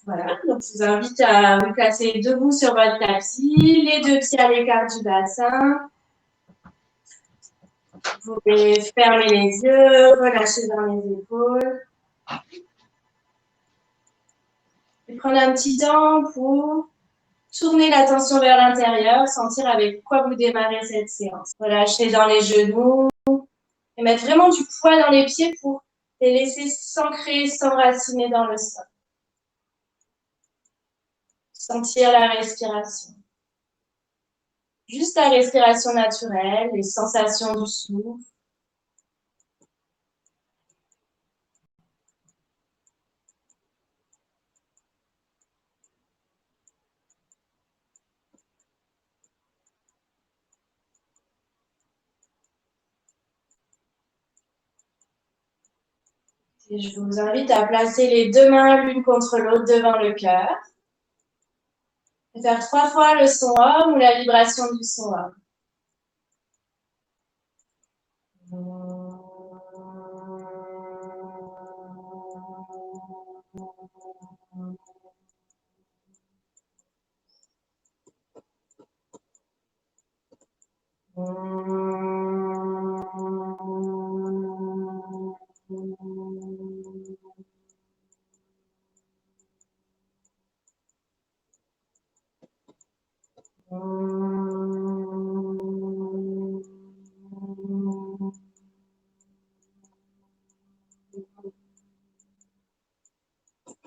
Voilà, donc je vous invite à vous placer debout sur votre tapis, les deux pieds à l'écart du bassin. Vous pouvez fermer les yeux, relâcher dans les épaules. Et prendre un petit temps pour tourner l'attention vers l'intérieur, sentir avec quoi vous démarrez cette séance. Relâchez dans les genoux et mettre vraiment du poids dans les pieds pour les laisser s'ancrer, s'enraciner dans le sol. Sentir la respiration. Juste la respiration naturelle, les sensations du souffle. Et je vous invite à placer les deux mains l'une contre l'autre devant le cœur. Et faire 3 fois le son OM ou la vibration du son OM.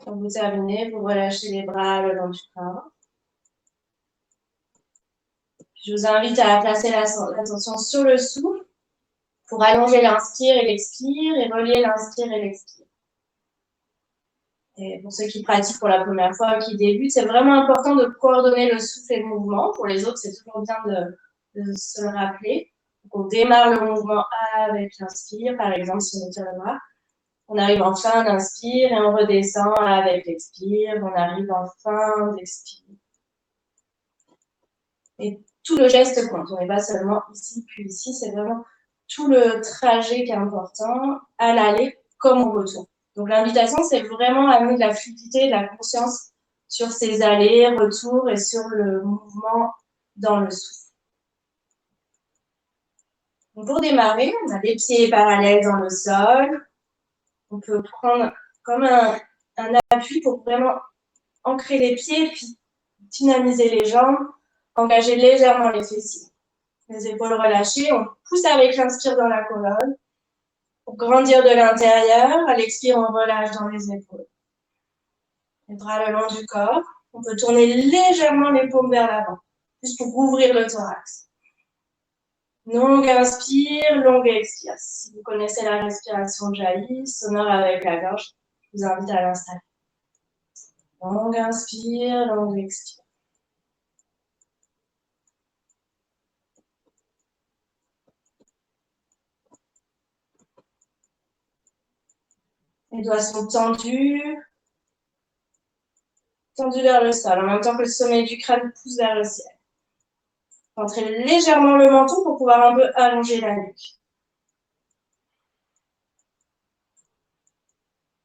Quand vous terminez, vous relâchez les bras le long du corps. Je vous invite à placer l'attention sur le souffle pour allonger l'inspire et l'expire et relier l'inspire et l'expire. Et pour ceux qui pratiquent pour la première fois ou qui débutent, c'est vraiment important de coordonner le souffle et le mouvement. Pour les autres, c'est toujours bien de se le rappeler. Donc, on démarre le mouvement avec l'inspire, par exemple, si on étire le bras. On arrive en fin d'inspire et on redescend avec l'expire. On arrive en fin d'expire. Et tout le geste compte. On n'est pas seulement ici puis ici, c'est vraiment tout le trajet qui est important, à l'aller comme au retour. Donc l'invitation, c'est vraiment amener de la fluidité, de la conscience sur ces allers, retours et sur le mouvement dans le souffle. Donc pour démarrer, on a les pieds parallèles dans le sol. On peut prendre comme un appui pour vraiment ancrer les pieds, puis dynamiser les jambes, engager légèrement les fessiers. Les épaules relâchées, on pousse avec l'inspire dans la colonne. Pour grandir de l'intérieur, à l'expire, on relâche dans les épaules. Les bras le long du corps. On peut tourner légèrement les paumes vers l'avant, juste pour ouvrir le thorax. Longue inspire, longue expire. Si vous connaissez la respiration jaillie, sonore avec la gorge, je vous invite à l'installer. Longue inspire, longue expire. Les doigts sont tendus vers le sol, en même temps que le sommet du crâne pousse vers le ciel. Entrez légèrement le menton pour pouvoir un peu allonger la nuque.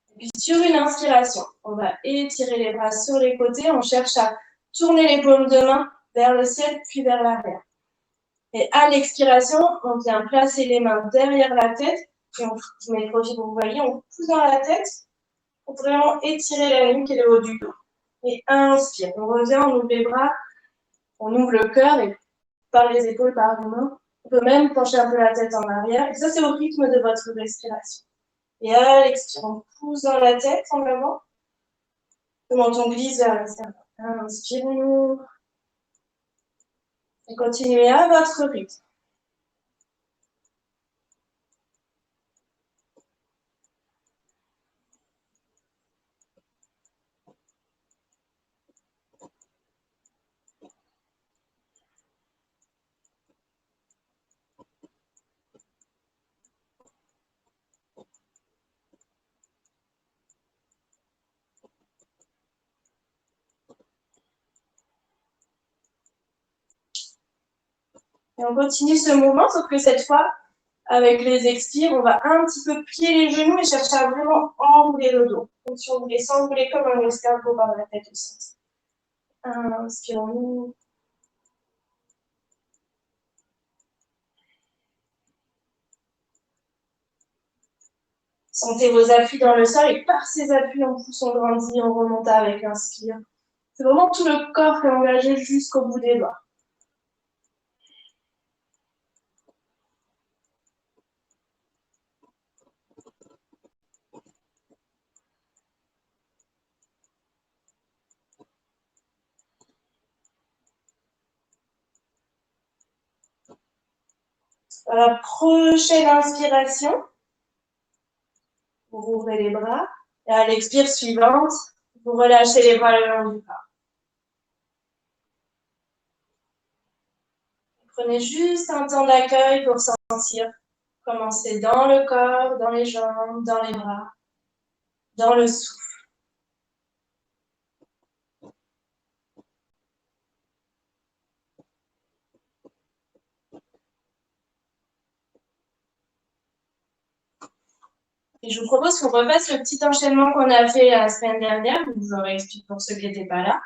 Et puis sur une inspiration, on va étirer les bras sur les côtés. On cherche à tourner les paumes de main vers le ciel puis vers l'arrière. Et à l'expiration, on vient placer les mains derrière la tête. Et je mets le profil pour vous voyez, on pousse dans la tête pour vraiment étirer la nuque et le haut du dos. Et inspire, on revient, on ouvre les bras, on ouvre le cœur et par les épaules, par les mains. On peut même pencher un peu la tête en arrière. Et ça, c'est au rythme de votre respiration. Et à l'expire, on pousse dans la tête en avant. Le menton glisse vers l'extérieur. Inspire, on ouvre. Et continuez à votre rythme. Et on continue ce mouvement, sauf que cette fois, Avec les expires, on va un petit peu plier les genoux et chercher à vraiment enrouler le dos. Donc si on voulait s'enrouler comme un escargot par la tête au centre. Inspirons-nous. Sentez vos appuis dans le sol et par ces appuis, on pousse, on grandit, on remonte avec l'inspire. C'est vraiment tout le corps qui est engagé jusqu'au bout des doigts. À la prochaine inspiration, vous ouvrez les bras. Et à l'expire suivante, vous relâchez les bras le long du corps. Prenez juste un temps d'accueil pour sentir comment c'est dans le corps, dans les jambes, dans les bras, dans le souffle. Et je vous propose qu'on refasse le petit enchaînement qu'on a fait la semaine dernière. Je vous en explique pour ceux qui n'étaient pas là.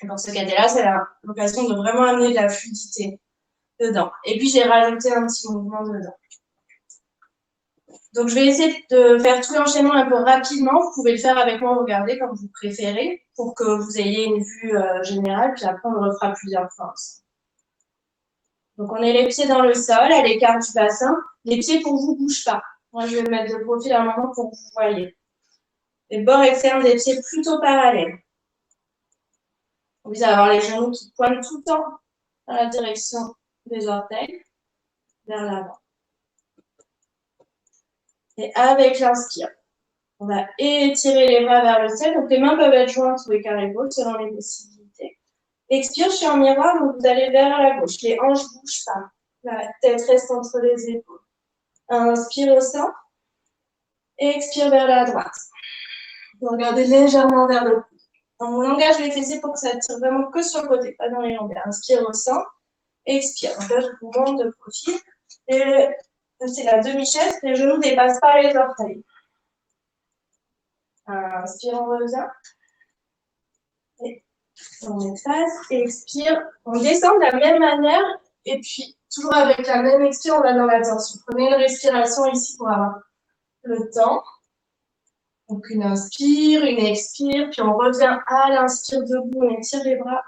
Et pour ceux qui étaient là, c'est l'occasion de vraiment amener de la fluidité dedans. Et puis, j'ai rajouté un petit mouvement dedans. Donc, je vais essayer de faire tout l'enchaînement un peu rapidement. Vous pouvez le faire avec moi, regardez comme vous préférez, pour que vous ayez une vue générale. Puis après, on le refera plusieurs fois ensemble. Donc, on est les pieds dans le sol, à l'écart du bassin. Les pieds pour vous ne bougent pas. Moi, je vais me mettre de profil à un moment pour que vous voyez. Les bords externes des pieds plutôt parallèles. Vous allez avoir les genoux qui pointent tout le temps dans la direction des orteils, vers l'avant. Et avec l'inspire, on va étirer les bras vers le ciel. Donc, les mains peuvent être jointes ou écarts-épaules selon les possibilités. Expire, je suis en miroir, donc vous allez vers la gauche. Les hanches ne bougent pas. La tête reste entre les épaules. Inspire au centre. Expire vers la droite. Vous regardez légèrement vers le coude. On engage les fessiers pour que ça tire vraiment que sur le côté, pas dans les longueurs. Inspire au centre. Expire. Donc là, je vous monte de profil. Et c'est la demi-chaise. Les genoux ne dépassent pas les orteils. Inspire, on revient. Et on efface. Expire. On descend de la même manière. Et puis, toujours avec la même expire, on va dans la tension. Prenez une respiration ici pour avoir le temps. Donc, une inspire, une expire. Puis, on revient à l'inspire debout. On étire les bras.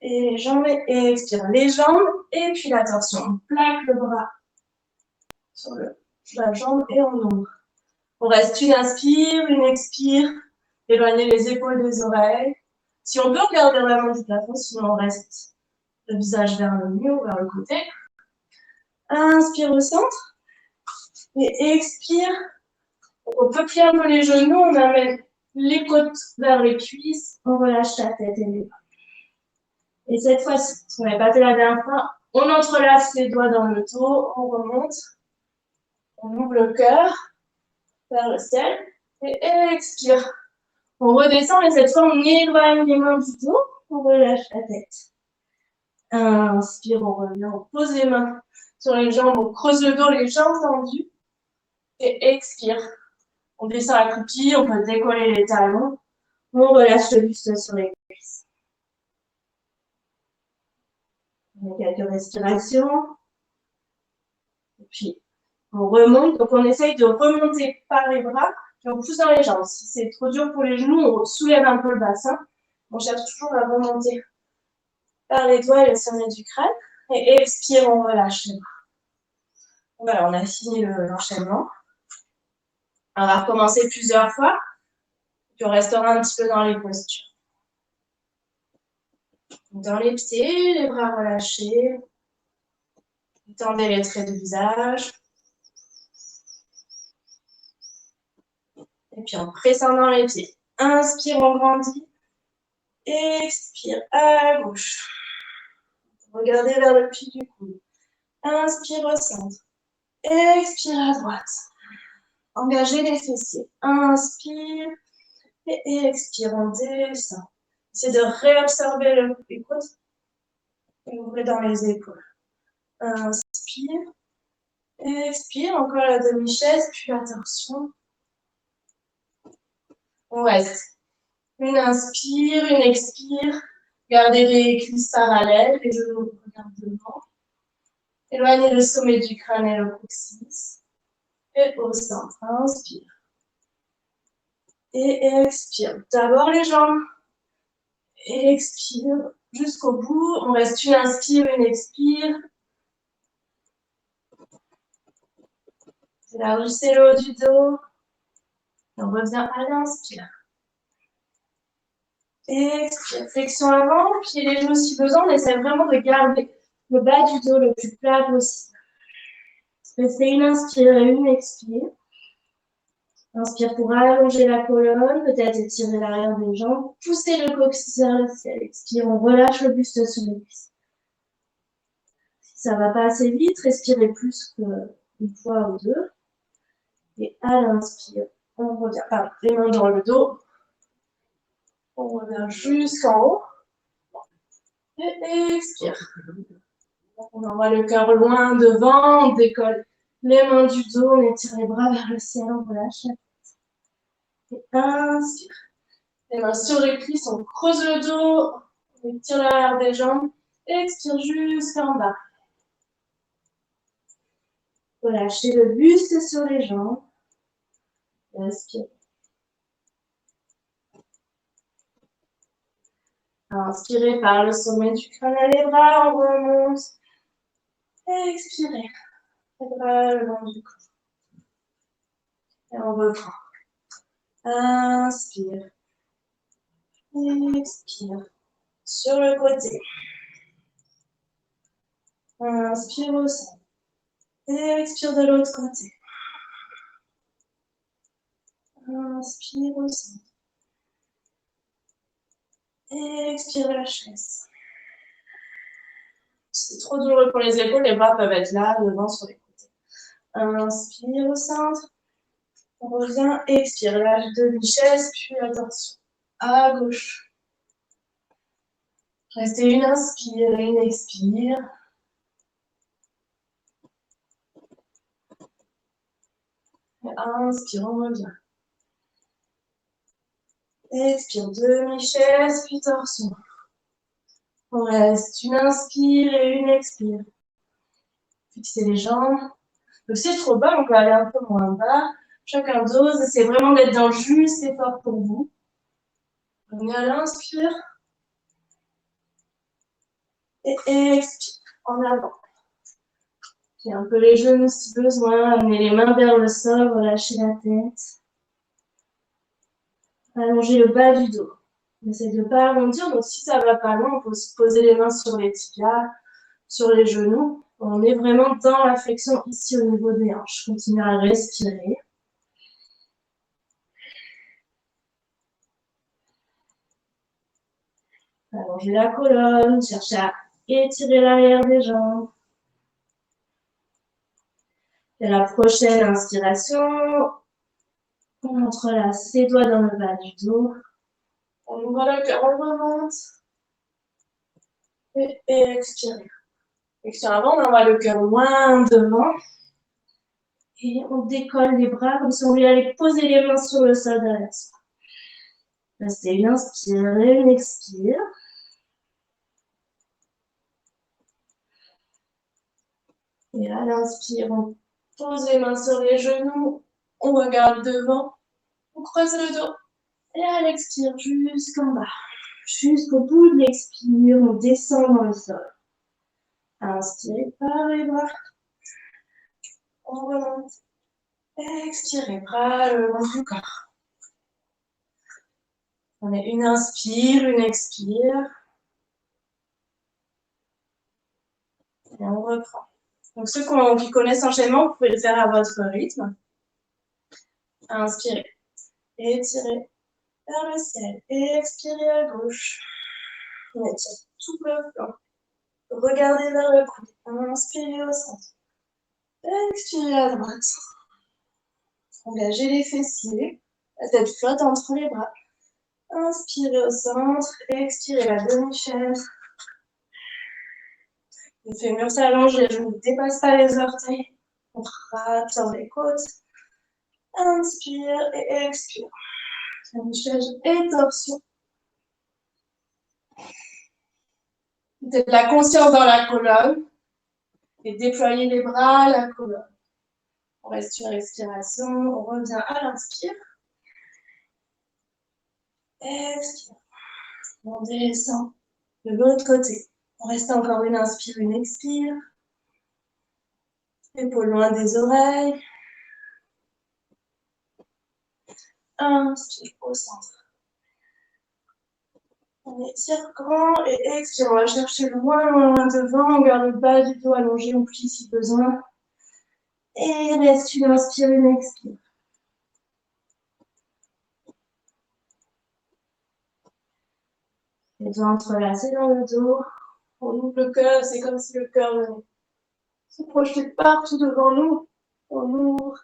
Et les jambes. Et expire les jambes. Et puis, la torsion. On plaque le bras sur la jambe et on ouvre. On reste une inspire, une expire. Éloignez les épaules des oreilles. Si on peut regarder vraiment du plafond, sinon on reste le visage vers le mur ou vers le côté. Inspire au centre. Et expire. On peut plier un peu les genoux. On amène les côtes vers les cuisses. On relâche la tête et les bras. Et cette fois-ci, ce qu'on n'avait pas fait la dernière fois, on entrelace les doigts dans le dos. On remonte. On ouvre le cœur vers le ciel. Et expire. On redescend et cette fois, on éloigne les mains du dos. On relâche la tête. Inspire, on revient, on pose les mains sur les jambes, on creuse le dos, les jambes tendues. Et expire. On descend accroupi, on peut décoller les talons. On relâche le buste sur les cuisses. On a quelques respirations. Et puis, on remonte. Donc, on essaye de remonter par les bras. Puis, on pousse dans les jambes. Si c'est trop dur pour les genoux, on soulève un peu le bassin. On cherche toujours à remonter par les doigts et le sommet du crâne. Et expire, on relâche les bras. Voilà, on a fini l'enchaînement. On va recommencer plusieurs fois. Puis on restera un petit peu dans les postures. Dans les pieds, les bras relâchés. Tendez les traits du visage. Et puis en pressant dans les pieds. Inspire, on grandit. Expire à gauche. Regardez vers le pied du coude. Inspire au centre. Expire à droite. Engagez les fessiers. Inspire et expire. On descend. Essayez de réabsorber les côtes et ouvrez dans les épaules. Inspire Expire, encore la demi-chaise, puis la torsion. On reste. Une inspire, une expire. Gardez les cuisses parallèles, les genoux regardent devant. Éloignez le sommet du crâne et le coccyx. Et au centre, inspire. Et expire. D'abord les jambes. Et expire jusqu'au bout. On reste une inspire, une expire. Élargissez le haut du dos. Et on revient à l'inspire. Expire. Flexion avant, pieds légers si besoin. On essaie vraiment de garder le bas du dos le plus plat possible. Restez une inspire et une expire. Inspire pour allonger la colonne, peut-être étirer l'arrière des jambes, pousser le coccyx vers le ciel. Expire, on relâche le buste sur les cuisses. Si ça va pas assez vite, respirez plus qu'une fois ou deux. Et à l'inspire, on revient. Les mains dans le dos. On revient jusqu'en haut. Et expire. On envoie le cœur loin devant, on décolle les mains du dos, on étire les bras vers le ciel, on relâche la tête. Et inspire. Les mains sur les cuisses, on creuse le dos, on étire l'arrière des jambes, expire jusqu'en bas. Relâchez le buste sur les jambes. Inspire. Inspirez par le sommet du crâne à les bras, on remonte. Expirez. Les bras le long du cou. Et on reprend. Inspire. Expire. Sur le côté. Inspire au centre. Et expire de l'autre côté. Inspire au centre. Et expire la chaise. C'est trop douloureux pour les épaules, les bras peuvent être là, devant, sur les côtés. Inspire au centre. On revient, expire. Lâche demi-chaise, puis attention. À gauche. Restez une inspire et une expire. Inspire, on revient. Expire, demi-chaise, puis torsion. On reste une inspire et une expire. Fixez les jambes. Donc si c'est trop bas, on peut aller un peu moins bas. Chacun dose. C'est vraiment d'être dans le juste effort pour vous. On est à l'inspire. Et expire. En avant. Puis un peu les genoux si besoin. Amenez les mains vers le sol. Relâchez la tête. Allongez le bas du dos. On essaie de ne pas arrondir. Donc si ça ne va pas loin, on peut se poser les mains sur les tibias, sur les genoux. On est vraiment dans la flexion ici au niveau des hanches. Continuez à respirer. Allongez la colonne, cherchez à étirer l'arrière des jambes. Et la prochaine inspiration, on entrelace les doigts dans le bas du dos. On ouvre le cœur, on remonte. Et expirez. Expire avant, on envoie le cœur loin devant. Et on décolle les bras comme si on voulait aller poser les mains sur le sol derrière soi. Restez une inspire et une expire. Et à l'inspire, on pose les mains sur les genoux, on regarde devant, on creuse le dos. Et à l'expire, jusqu'en bas. Jusqu'au bout de l'expire, on descend dans le sol. Inspirez par les bras. On remonte. Expirez, bras le long du corps. On est une inspire, une expire. Et on reprend. Donc ceux qui connaissent l'enchaînement, vous pouvez le faire à votre rythme. Inspirez. Étirez vers le ciel. Expirez à gauche. On étire tout le flanc. Regardez vers le coude. Inspirez au centre. Expirez à droite. Engagez les fessiers. La tête flotte entre les bras. Inspirez au centre. Expirez la demi-chaise. Le fémur s'allonge, les genoux ne dépassent pas les orteils. On frappe sur les côtes. Inspire et expire. Lichage et torsion. Mettez de la conscience dans la colonne et déployez les bras, la colonne. On reste une respiration, on revient à l'inspire. Expire. On descend de l'autre côté. On reste encore une inspire, une expire. Épaules loin des oreilles. Inspire au centre. On étire grand et expire. On va chercher loin, loin devant. On garde le bas du dos allongé, on plie si besoin. Et reste une inspire, une expire. Les doigts entrelacés dans le dos. On ouvre le cœur, c'est comme si le cœur venait se projeter partout devant nous. On ouvre.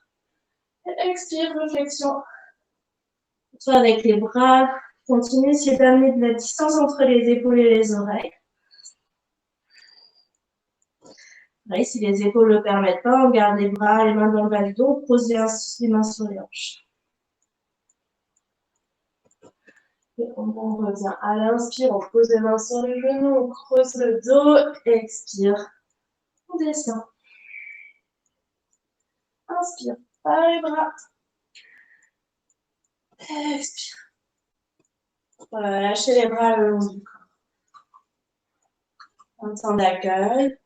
Et expire, réflexion. Soit avec les bras. Continuez, essayez d'amener de la distance entre les épaules et les oreilles. Et si les épaules ne le permettent pas, on garde les bras, les mains dans le bas du dos, on pose les mains sur les hanches. Et on revient à l'inspire, on pose les mains sur les genoux, on creuse le dos, expire, on descend. Inspire, par les bras. Expire. Voilà, lâchez les bras le long du corps. Un temps d'accueil.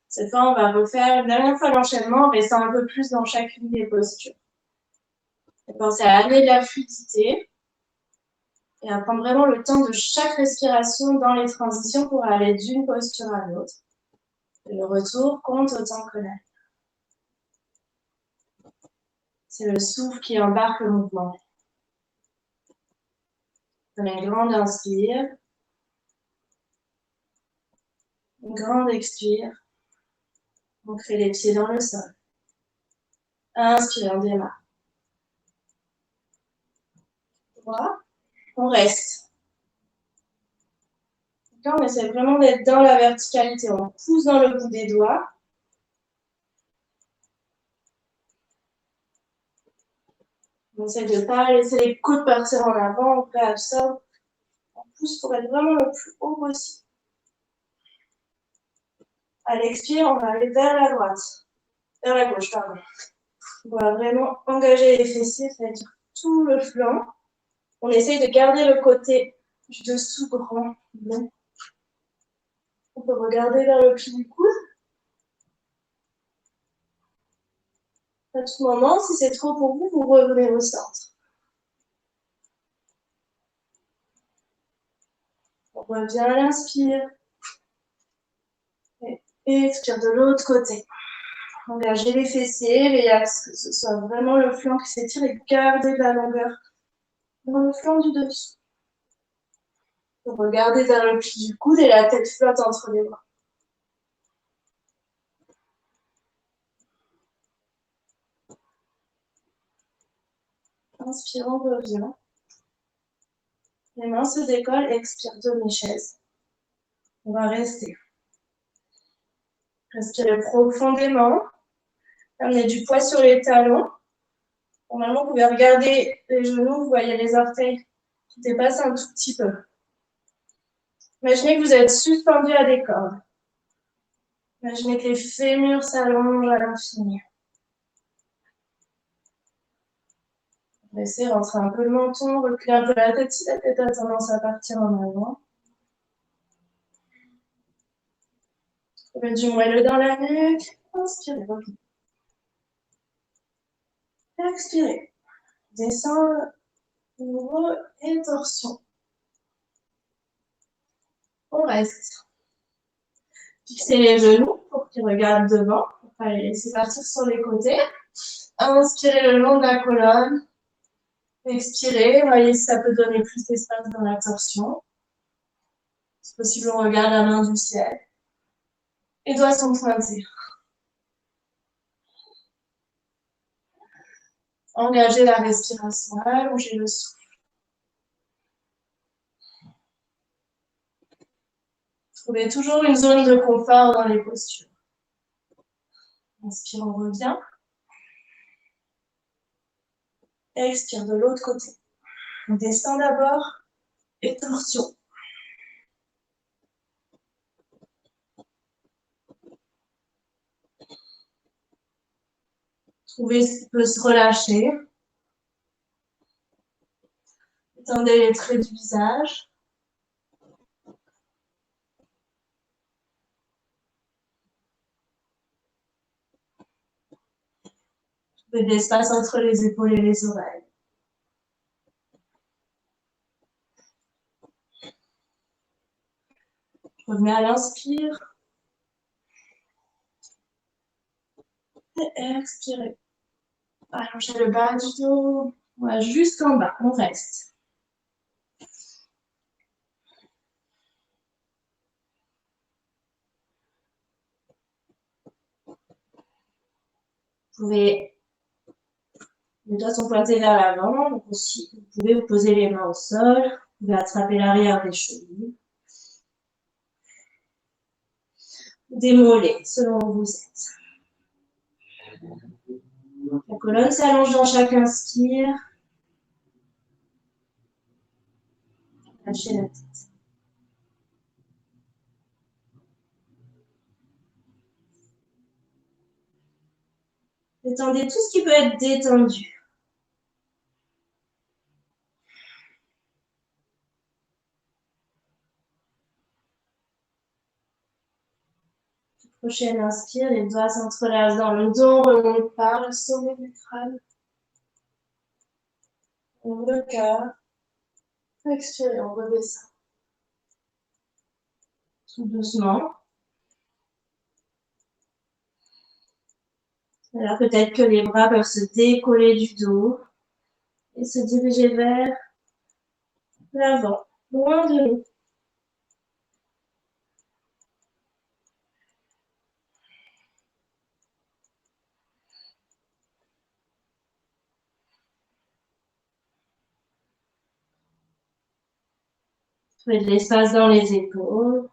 Cette fois, on va refaire la dernière fois l'enchaînement en restant un peu plus dans chacune des postures. Et pensez à amener de la fluidité et à prendre vraiment le temps de chaque respiration dans les transitions pour aller d'une posture à l'autre. Et le retour compte autant que l'air. C'est le souffle qui embarque le mouvement. Prenez une grande inspire. Une grande expire. On crée les pieds dans le sol. Inspire, on démarre. Voilà. On reste. Là, on essaie vraiment d'être dans la verticalité. On pousse dans le bout des doigts. On essaie de ne pas laisser les coudes partir en avant. On réabsorbe. On pousse pour être vraiment le plus haut possible. À l'expire, on va aller vers la droite. Vers la gauche, pardon. On va vraiment engager les fessiers, c'est-à-dire tout le flanc. On essaye de garder le côté du dessous grand. Bon. On peut regarder vers le pli du coude. À tout moment, si c'est trop pour vous, vous revenez au centre. On revient à l'inspire. Et expire de l'autre côté. Engagez les fessiers, les axes, que ce soit vraiment le flanc qui s'étire et gardez de la longueur dans le flanc du dessous. Regardez vers le pli du coude et la tête flotte entre les bras. Inspire, on revient. Les mains se décollent, expire, demi-chaise. On va rester. Respirez profondément. Amenez du poids sur les talons. Normalement, vous pouvez regarder les genoux, vous voyez les orteils qui dépassent un tout petit peu. Imaginez que vous êtes suspendu à des cordes. Imaginez que les fémurs s'allongent à l'infini. Laissez rentrer un peu le menton, reculez un peu la tête si la tête a tendance à partir en avant. Du moelleux dans la nuque. Inspirez, reculez. Expirez. Descend, nouveau et torsion. On reste. Fixez les genoux pour qu'ils regardent devant, pour ne pas les laisser partir sur les côtés. Inspirez le long de la colonne. Expirez, voyez si ça peut donner plus d'espace dans la torsion. Si possible, on regarde la main du ciel. Les doigts sont pointés. Engagez la respiration, allongez le souffle. Trouvez toujours une zone de confort dans les postures. Inspire, on revient. Expire de l'autre côté. On descend d'abord et torsion. Trouvez ce qui peut se relâcher. Étendez les traits du visage. Trouvez de l'espace entre les épaules et les oreilles. Revenez à l'inspire. Et expirez. Allongez le bas du dos. On va jusqu'en bas. On reste. Vous pouvez, les doigts sont pointés vers l'avant, donc aussi, vous pouvez vous poser les mains au sol, vous pouvez attraper l'arrière des chevilles, des mollets, selon où vous êtes. La colonne s'allonge dans chaque inspire. Lâchez la tête. Détendez tout ce qui peut être détendu. Prochaine inspire, les doigts s'entrelacent dans le dos, on remonte par le sommet du crâne. On ouvre le cœur. Expirez, on redescend. Tout doucement. Alors peut-être que les bras peuvent se décoller du dos et se diriger vers l'avant, loin de nous. Trouvez de l'espace dans les épaules.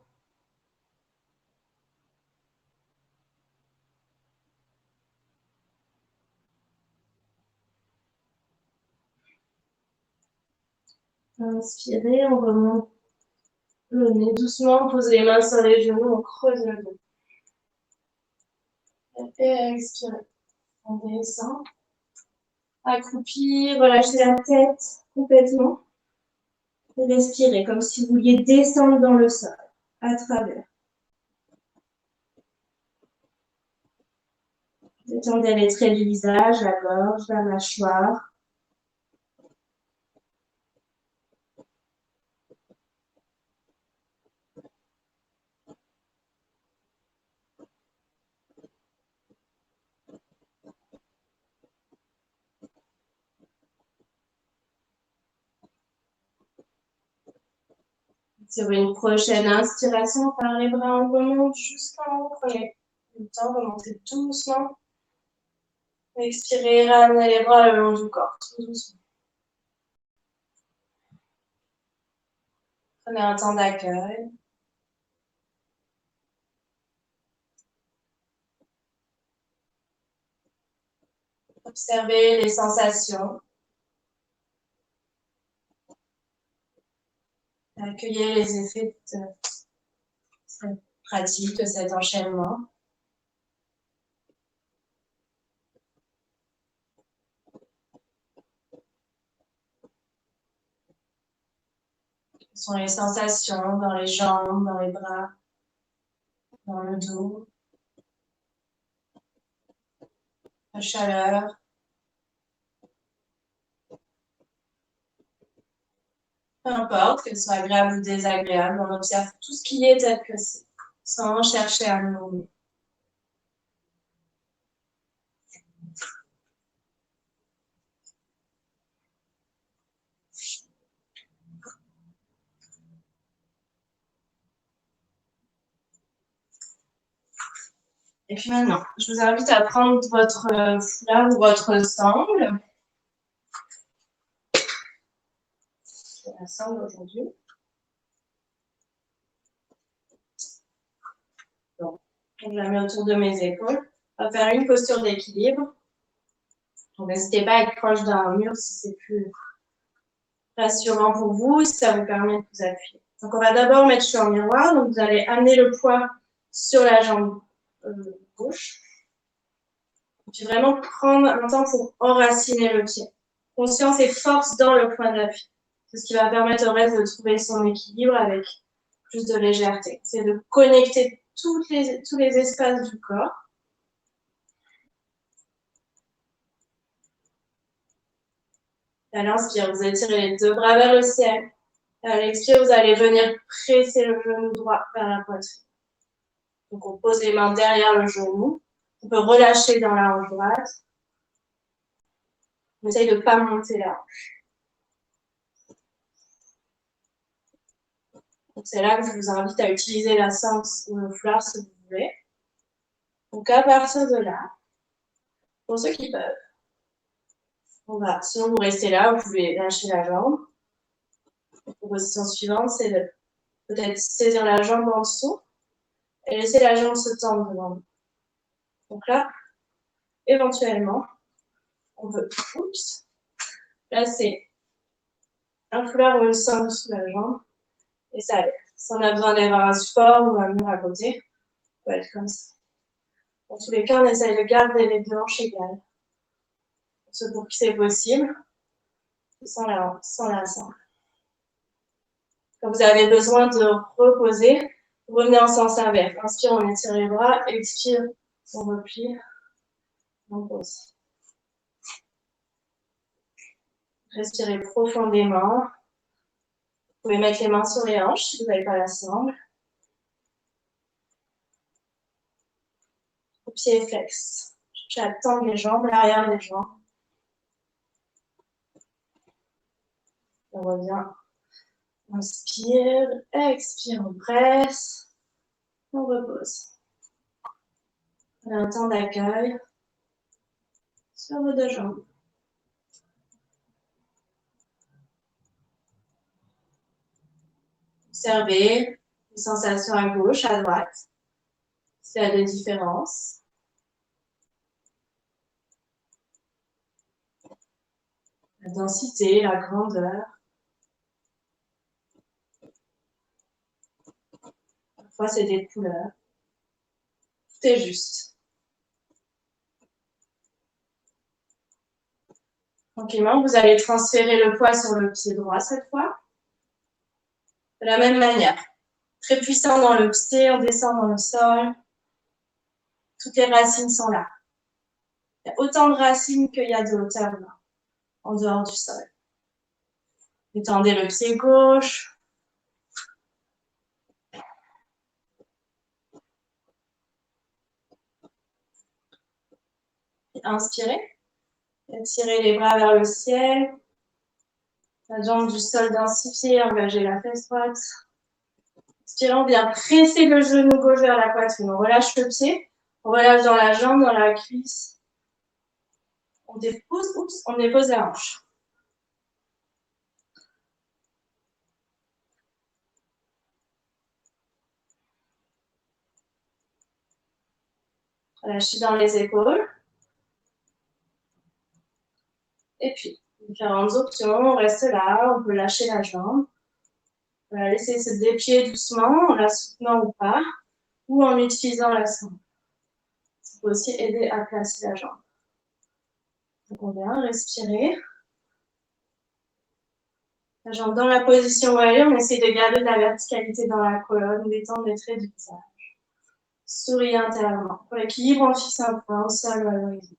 Inspirez, on remonte le nez doucement, on pose les mains sur les genoux, on creuse le dos. Et expirez, on descend. Accroupi, relâchez la tête complètement. Et respirez comme si vous vouliez descendre dans le sol, à travers. Détendez les traits du visage, la gorge, la mâchoire. Sur une prochaine inspiration, par les bras, on remonte jusqu'en haut. Prenez le temps de remonter doucement. Expirez, ramenez les bras le long du corps, tout doucement. Prenez un temps d'accueil. Observez les sensations. Accueillez les effets de cette pratique, de cet enchaînement. Quelles sont les sensations dans les jambes, dans les bras, dans le dos? La chaleur. Peu importe, qu'elle soit agréable ou désagréable, on observe tout ce qui est tel que c'est, sans chercher à le nommer. Et puis maintenant, je vous invite à prendre votre foulard ou votre sangle. C'est la sangle aujourd'hui. Donc, je la mets autour de mes épaules. On va faire une posture d'équilibre. Donc, n'hésitez pas à être proche d'un mur si c'est plus rassurant pour vous, si ça vous permet de vous appuyer. Donc, on va d'abord mettre sur un miroir. Donc, vous allez amener le poids sur la jambe gauche. Puis vraiment prendre un temps pour enraciner le pied. Conscience et force dans le point d'appui. C'est ce qui va permettre au reste de trouver son équilibre avec plus de légèreté. C'est de connecter tous les espaces du corps. À l'inspire, vous étirez les deux bras vers le ciel. À l'expire, vous allez venir presser le genou droit vers la poitrine. Donc, on pose les mains derrière le genou. On peut relâcher dans la hanche droite. On essaye de ne pas monter la hanche. Donc, c'est là que je vous invite à utiliser la sangle ou le foulard si vous voulez. Donc, à partir de là, pour ceux qui peuvent, sinon vous restez là, vous pouvez lâcher la jambe. La position suivante, c'est de peut-être saisir la jambe en dessous et laisser la jambe se tendre devant vous. Donc là, éventuellement, on peut placer un foulard ou une sangle sous la jambe et ça lève. Si on a besoin d'avoir un support ou un mur à côté, on peut être comme ça. Dans tous les cas, on essaye de garder les deux hanches égales. Pour qui c'est possible, sans la sangle. Quand vous avez besoin de reposer, revenez en sens inverse. Inspire, on étire les bras. Expire, on replie. On pose. Respirez profondément. Vous pouvez mettre les mains sur les hanches si vous n'avez pas la sangle. Pieds flex. J'attends les jambes, l'arrière des jambes. On revient. Inspire, expire, on presse. On repose. On a un temps d'accueil sur vos deux jambes. Observez les sensations à gauche, à droite. S'il y a des différences. La densité, la grandeur. Parfois, c'est des couleurs. Tout est juste. Tranquillement, vous allez transférer le poids sur le pied droit cette fois. De la même manière. Très puissant dans le pied, on descend dans le sol. Toutes les racines sont là. Il y a autant de racines qu'il y a de hauteur là, en dehors du sol. Étendez le pied gauche. Inspirez. Étirez les bras vers le ciel. La jambe du sol densifiée, engagez la fesse droite. Expirez, on vient presser le genou gauche vers la poitrine. On relâche le pied. On relâche dans la jambe, dans la cuisse. On dépose la hanche. Relâchez dans les épaules. Et puis, différentes options. On reste là, on peut lâcher la jambe. On va laisser se déplier doucement, en la soutenant ou pas, ou en utilisant la sangle. Ça peut aussi aider à placer la jambe. Donc on vient respirer. La jambe dans la position où elle est, on essaie de garder de la verticalité dans la colonne, détendre les traits du visage. Souris intérieurement. Pour l'équilibre, on fixe un point au sol ou à l'horizon.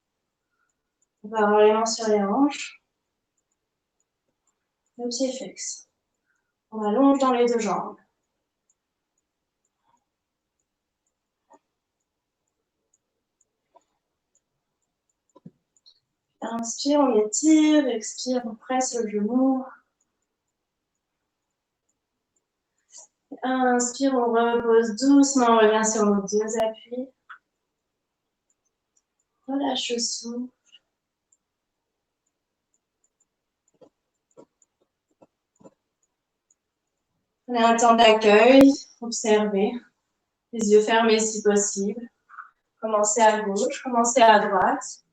On va avoir les mains sur les hanches. Le pied fixe. On allonge dans les deux jambes. Inspire, on étire. Expire, on presse le genou. Inspire, on repose doucement, on revient sur nos deux appuis. Relâche le souffle. On a un temps d'accueil, observez. Les yeux fermés si possible. Commencez à gauche, commencez à droite.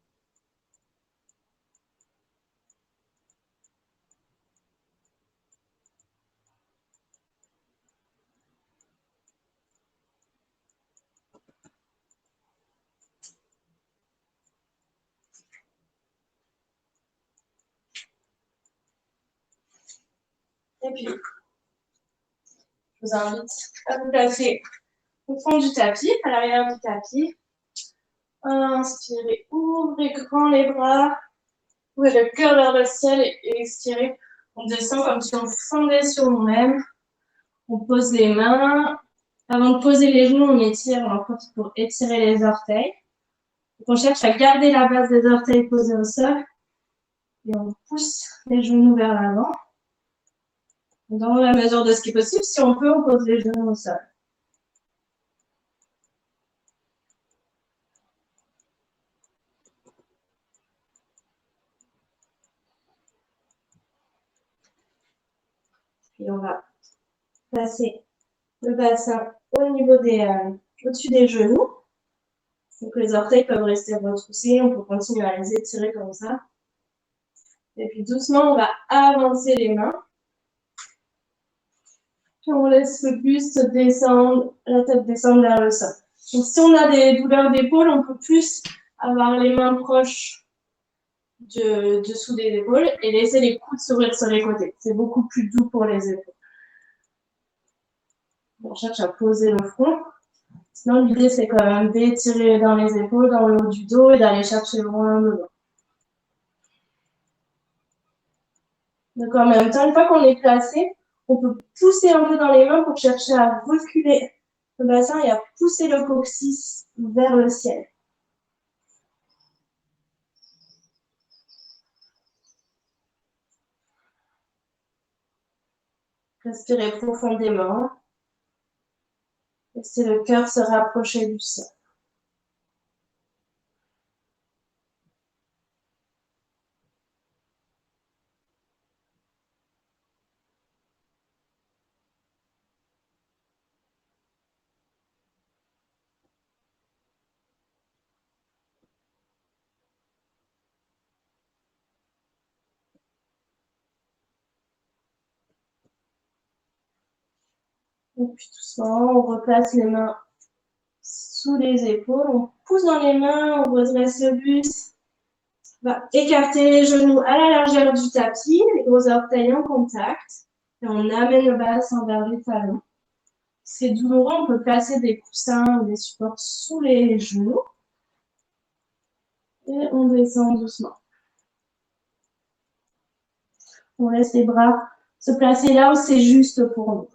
Et puis, je vous invite à vous placer au fond du tapis, à l'arrière du tapis. Inspirez, ouvrez grand les bras, ouvrez le cœur vers le ciel et expirez. On descend comme si on fondait sur nous-mêmes. On pose les mains. Avant de poser les genoux, on étire, on en profite pour étirer les orteils. Donc on cherche à garder la base des orteils posés au sol. Et on pousse les genoux vers l'avant. Dans la mesure de ce qui est possible, si on peut, on pose les genoux au sol. Puis on va placer le bassin au niveau au-dessus des genoux. Donc les orteils peuvent rester retroussés, on peut continuer à les étirer comme ça. Et puis doucement, on va avancer les mains. Puis on laisse le buste descendre, la tête descendre vers le sol. Donc si on a des douleurs d'épaule, on peut plus avoir les mains proches dessous des épaules et laisser les coudes s'ouvrir sur les côtés. C'est beaucoup plus doux pour les épaules. On cherche à poser le front. Sinon, l'idée, c'est quand même d'étirer dans les épaules, dans le haut du dos et d'aller chercher loin devant. Donc, en même temps, une fois qu'on est placé, on peut pousser un peu dans les mains pour chercher à reculer le bassin et à pousser le coccyx vers le ciel. Respirez profondément. Laissez le cœur se rapprocher du sol. Et puis doucement, on replace les mains sous les épaules. On pousse dans les mains, on redresse le buste. On va écarter les genoux à la largeur du tapis, les gros orteils en contact. Et on amène le bassin vers les talons. C'est douloureux, on peut placer des coussins ou des supports sous les genoux. Et on descend doucement. On laisse les bras se placer là où c'est juste pour nous.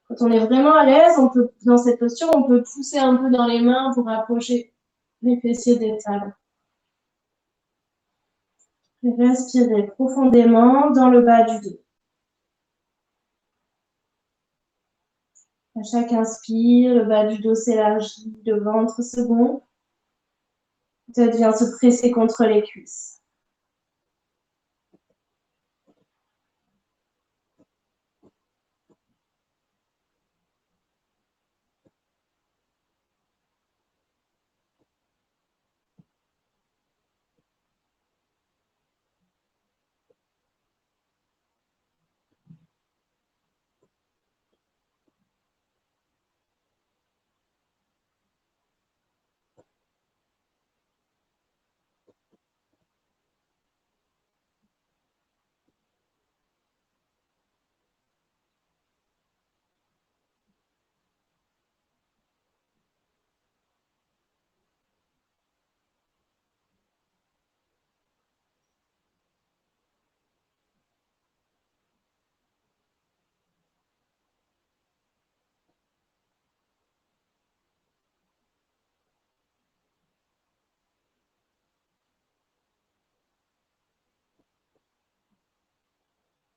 Quand on est vraiment à l'aise, on peut, dans cette posture, on peut pousser un peu dans les mains pour approcher les fessiers des talons. Respirez profondément dans le bas du dos. À chaque inspire, le bas du dos s'élargit, le ventre se gonfle. La tête vient se presser contre les cuisses.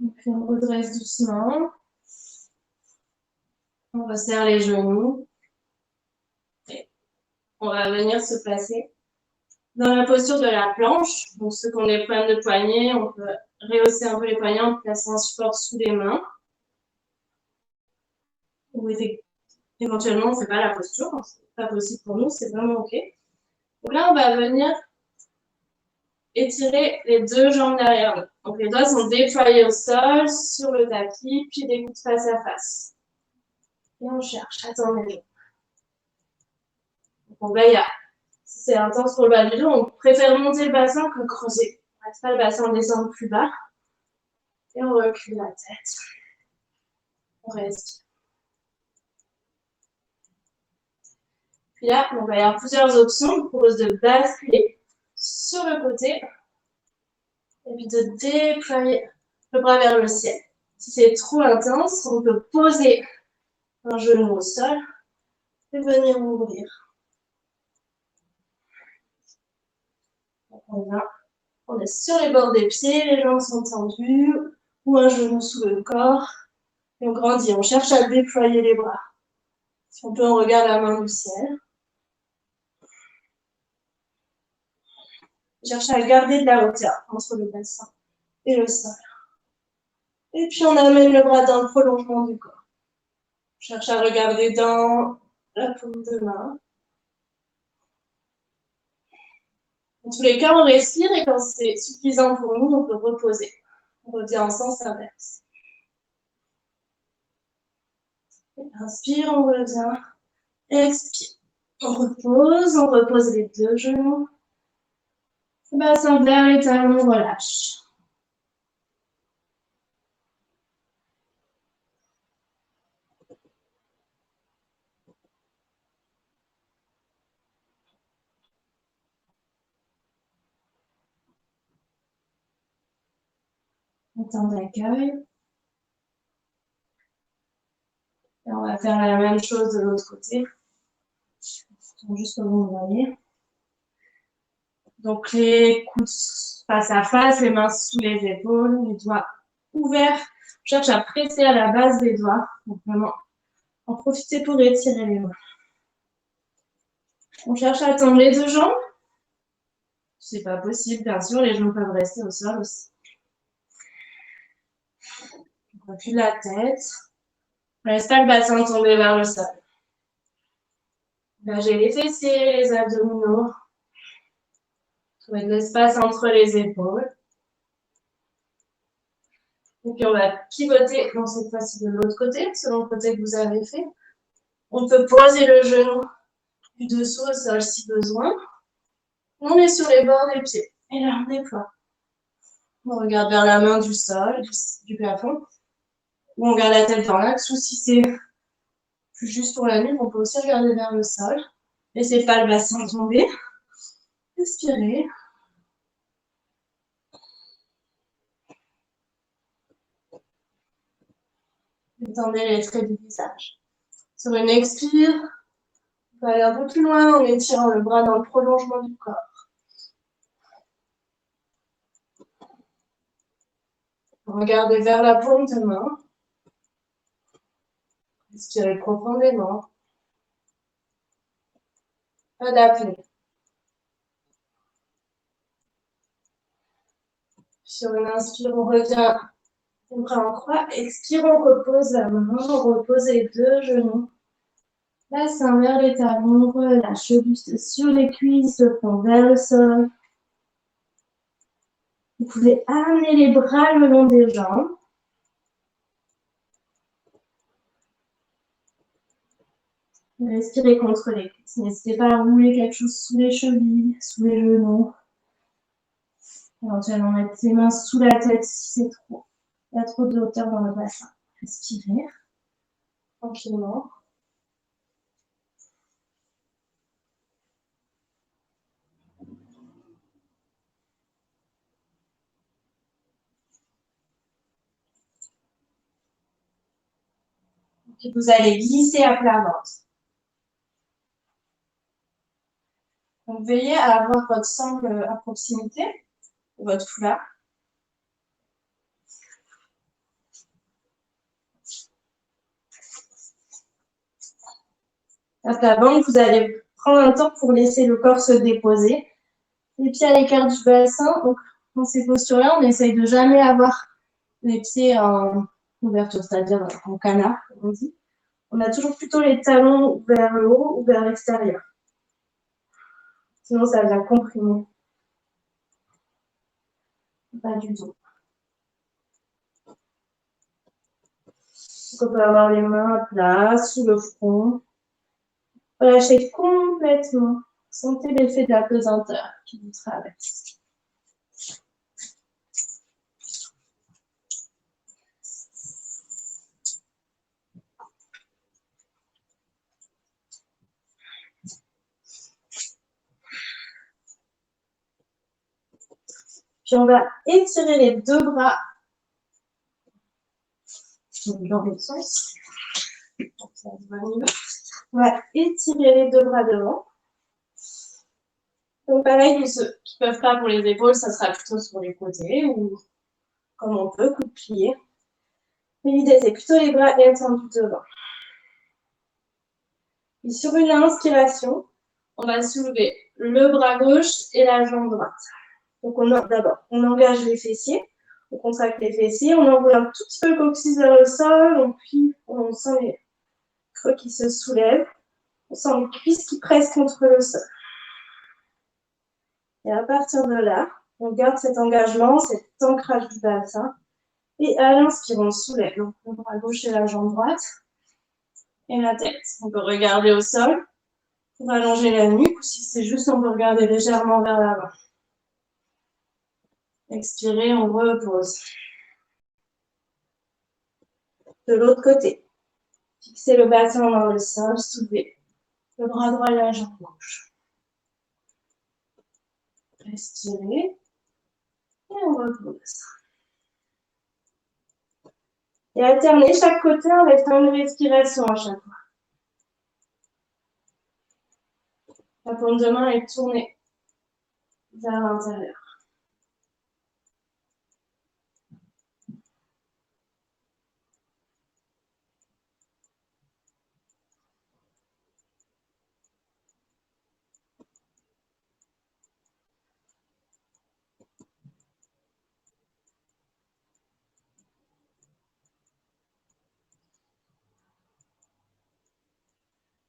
Et puis on redresse doucement. On resserre les genoux. Et on va venir se placer dans la posture de la planche. Donc ceux qui ont des problèmes de poignets, on peut rehausser un peu les poignets en plaçant un support sous les mains. Ou Éventuellement, on ne fait pas la posture, c'est pas possible pour nous, c'est vraiment OK. Donc là, on va venir étirer les deux jambes derrière nous. Donc les doigts sont déployés au sol, sur le tapis, puis des coudes face à face. Et on cherche à tendre les jambes. Donc on veille à, si c'est intense pour le bas du dos, on préfère monter le bassin que creuser. On ne laisse pas le bassin descendre plus bas. Et on recule la tête. On respire. Puis là, on va y avoir plusieurs options. On propose de basculer sur le côté et puis de déployer le bras vers le ciel. Si c'est trop intense, on peut poser un genou au sol et venir ouvrir. Donc on est sur les bords des pieds, les jambes sont tendues, ou un genou sous le corps. Et on grandit, on cherche à déployer les bras. Si on peut, on regarde la main du ciel. On cherche à garder de la hauteur entre le bassin et le sol. Et puis on amène le bras dans le prolongement du corps. On cherche à regarder dans la paume de main. Dans tous les cas, on respire et quand c'est suffisant pour nous, on peut reposer. On revient en sens inverse. Inspire, on revient. Expire. On repose les deux genoux. Bassin vers les talons, on relâche. Temps d'accueil. Et on va faire la même chose de l'autre côté. Juste comme vous voyez. Donc les coudes face à face, les mains sous les épaules, les doigts ouverts. On cherche à presser à la base des doigts. Donc vraiment, en profiter pour étirer les mains. On cherche à tendre les deux jambes. Si c'est pas possible, bien sûr, les genoux peuvent rester au sol aussi. On recule la tête. On laisse pas le bassin tomber vers le sol. Lâchez les fessiers, les abdominaux. Trouvez de l'espace entre les épaules. Et puis on va pivoter, dans cette fois-ci de l'autre côté, selon le côté que vous avez fait. On peut poser le genou du dessous au sol si besoin. On est sur les bords des pieds. Et là, on déploie. On regarde vers la main du sol, du plafond. Ou on garde la tête dans l'axe. Ou si c'est plus juste pour la nuque, on peut aussi regarder vers le sol. Laissez pas le bassin tomber. Respirez. Étendez les traits du visage. Sur une expire, on peut aller un peu plus loin en étirant le bras dans le prolongement du corps. Regardez vers la paume de main. Respirez profondément. Pas d'apnée. Sur une inspire, on revient les bras en croix. Expire, on repose la main. On repose les deux genoux. Bassin vers les talons. Relâche le buste sur les cuisses. Le front vers le sol. Vous pouvez amener les bras le long des jambes. Respirez contre les cuisses. N'hésitez pas à rouler quelque chose sous les chevilles, sous les genoux. Éventuellement mettre les mains sous la tête si c'est trop. Il y a trop de hauteur dans le bassin. Respirez tranquillement. Et vous allez glisser à plat ventre. Donc veillez à avoir votre sangle à proximité, votre foulard. À plat ventre, vous allez prendre un temps pour laisser le corps se déposer. Les pieds à l'écart du bassin. Donc dans ces postures-là, on essaye de jamais avoir les pieds en ouverture, c'est-à-dire en canard, comme on dit. On a toujours plutôt les talons vers le haut ou vers l'extérieur. Sinon, ça vient comprimer. Pas du tout. Donc, on peut avoir les mains à plat, sous le front. Relâchez complètement. Sentez l'effet de la pesanteur qui vous traverse. Puis on va étirer les deux bras dans l'autre sens. On va étirer les deux bras devant. Donc pareil, pour ceux qui ne peuvent pas pour les épaules, ça sera plutôt sur les côtés ou comme on peut, coup de plié. Mais l'idée, c'est plutôt les bras étendus devant. Et sur une inspiration, on va soulever le bras gauche et la jambe droite. Donc d'abord, on engage les fessiers, on contracte les fessiers, on envoie un tout petit peu le coccyx vers le sol, on sent les creux qui se soulèvent, on sent les cuisses qui pressent contre le sol. Et à partir de là, on garde cet engagement, cet ancrage du bassin. Et à l'inspire, on soulève donc le bras gauche et la jambe droite. Et la tête. On peut regarder au sol pour allonger la nuque, ou si c'est juste, on peut regarder légèrement vers l'avant. Expirez, on repose. De l'autre côté, fixez le bassin dans le sol, soulevez le bras droit et la jambe gauche. Respirez et on repose. Et alternez chaque côté en restant une respiration à chaque fois. La paume de main est tournée vers l'intérieur.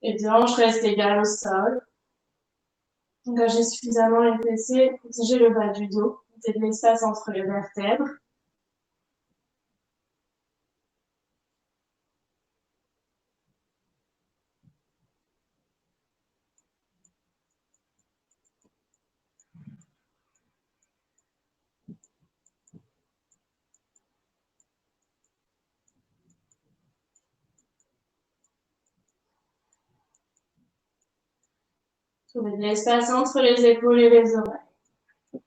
Les hanches restent égales au sol. Engagez suffisamment les fessiers, protégez le bas du dos, mettez de l'espace entre les vertèbres. Trouvez de l'espace entre les épaules et les oreilles.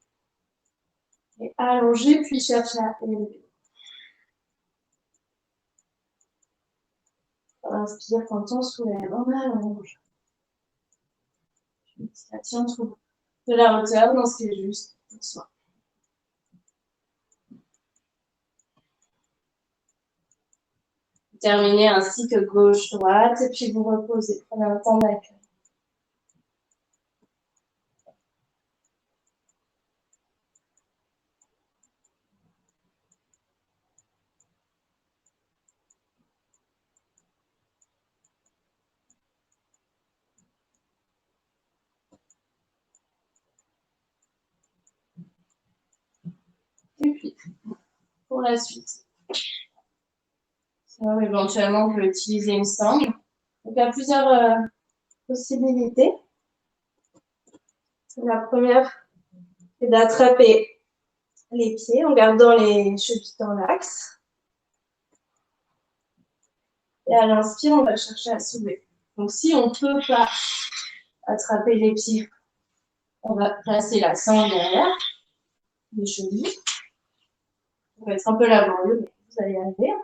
Et allongez, puis cherchez à élever. On inspire quand on soulève, on allonge. Petit action, trouve de la hauteur dans ce qui est juste pour soi. Terminez ainsi que gauche-droite, et puis vous reposez. Prenez un temps d'accueil. Et puis, pour la suite, éventuellement, on peut utiliser une sangle. Donc, il y a plusieurs possibilités. La première, c'est d'attraper les pieds en gardant les chevilles dans l'axe. Et à l'inspire, on va chercher à soulever. Donc, si on ne peut pas attraper les pieds, on va placer la sangle derrière les chevilles. Ça va être un peu laborieux, mais vous allez y arriver.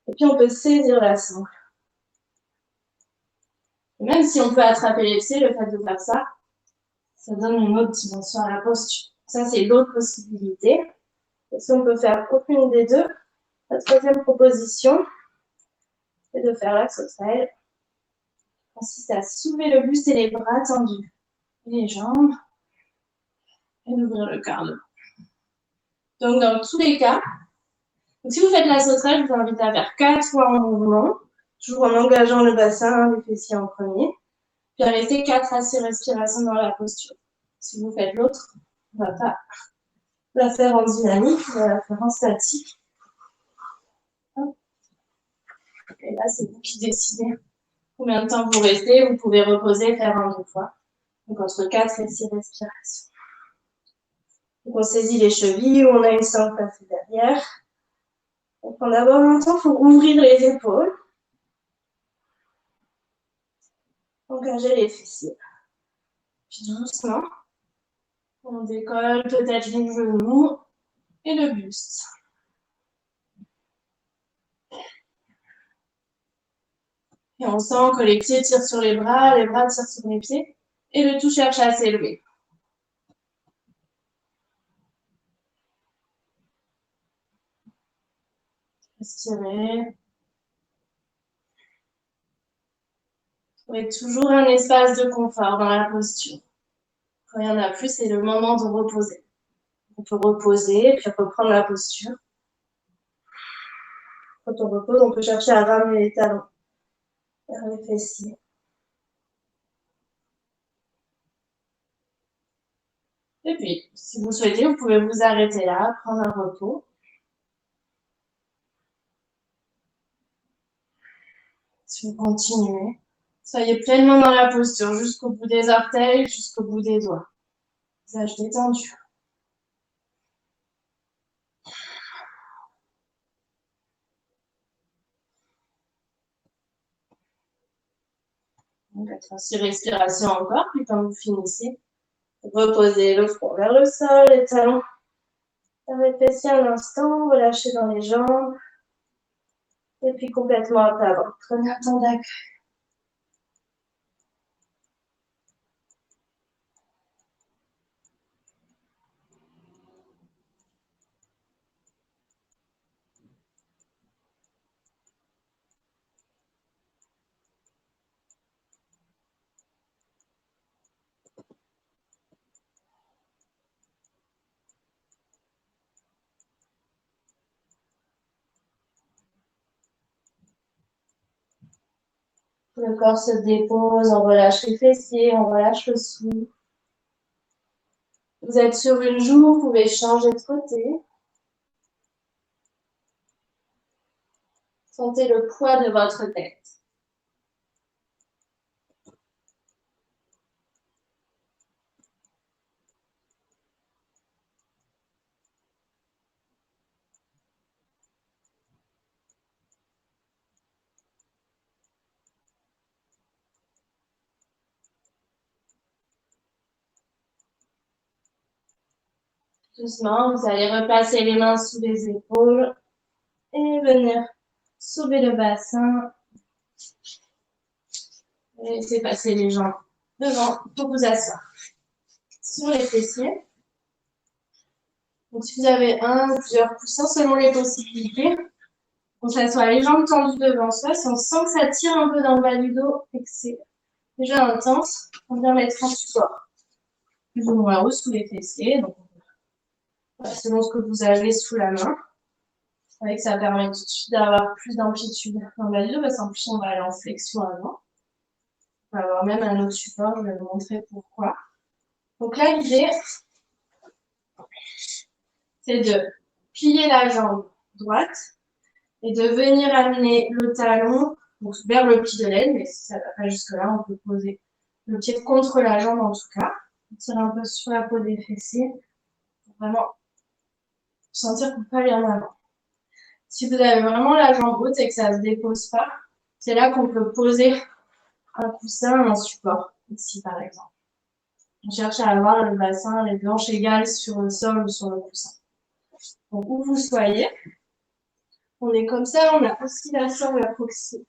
Et puis, on peut saisir la sangle. Et même si on peut attraper les pieds, le fait de faire ça, ça donne une autre dimension à la posture. Ça, c'est l'autre possibilité. Et si on peut faire aucune des deux, la troisième proposition, c'est de faire la sauterelle. Consiste à soulever le buste et les bras tendus. Les jambes. Et d'ouvrir le quart de bras. Donc, dans tous les cas, si vous faites la sauterelle, je vous invite à faire 4 fois en mouvement. toujours en engageant le bassin, les fessiers en premier. Puis arrêtez 4 à 6 respirations dans la posture. Si vous faites l'autre, on ne va pas la faire en dynamique, on va la faire en statique. Et là, c'est vous qui décidez combien de temps vous restez. Vous pouvez reposer, faire un 2 fois. Donc entre 4 et 6 respirations. Donc on saisit les chevilles, on a une sangle placée derrière. Donc pendant longtemps, il faut ouvrir les épaules. Engager les fessiers. Puis doucement, on décolle peut-être les genoux et le buste. Et on sent que les pieds tirent sur les bras tirent sur les pieds, et le tout cherche à s'élever. Respirez. Trouvez toujours un espace de confort dans la posture. Quand il n'y en a plus, c'est le moment de reposer. On peut reposer, puis reprendre la posture. Quand on repose, on peut chercher à ramener les talons vers les fessiers. Et puis, si vous souhaitez, vous pouvez vous arrêter là, prendre un repos. Si vous continuez, soyez pleinement dans la posture, jusqu'au bout des orteils, jusqu'au bout des doigts. Visage détendu. Donc, 6 respirations encore, puis quand vous finissez, reposez le front vers le sol, les talons vers les fessiers un instant, relâchez dans les jambes, et puis complètement à plat ventre. Prenez un temps d'accueil. Le corps se dépose, on relâche les fessiers, on relâche le sou. Vous êtes sur une joue, vous pouvez changer de côté. Sentez le poids de votre tête. Doucement, vous allez replacer les mains sous les épaules et venir soulever le bassin. Et laissez passer les jambes devant pour vous asseoir sur les fessiers. Donc, si vous avez un ou plusieurs coussins, selon les possibilités, on s'assoit les jambes tendues devant soi. Si on sent que ça tire un peu dans le bas du dos et que c'est déjà intense, on vient mettre un support plus ou moins haut sous les fessiers. Donc, selon ce que vous avez sous la main. Vous voyez que ça permet tout de suite d'avoir plus d'amplitude dans le bas du dos, parce qu'en plus, on va aller en flexion avant. On va avoir même un autre support, je vais vous montrer pourquoi. Donc là, l'idée, c'est de plier la jambe droite et de venir amener le talon donc, vers le pli de l'aine, mais si ça ne va pas jusque-là, on peut poser le pied contre la jambe en tout cas. On tire un peu sur la peau des fessiers pour vraiment sentir qu'on peut aller en avant. Si vous avez vraiment la jambe haute et que ça ne se dépose pas, c'est là qu'on peut poser un coussin, un support, ici par exemple. On cherche à avoir le bassin, les hanches égales sur le sol ou sur le coussin. Donc où vous soyez, on est comme ça, on a oscillation et la proximité.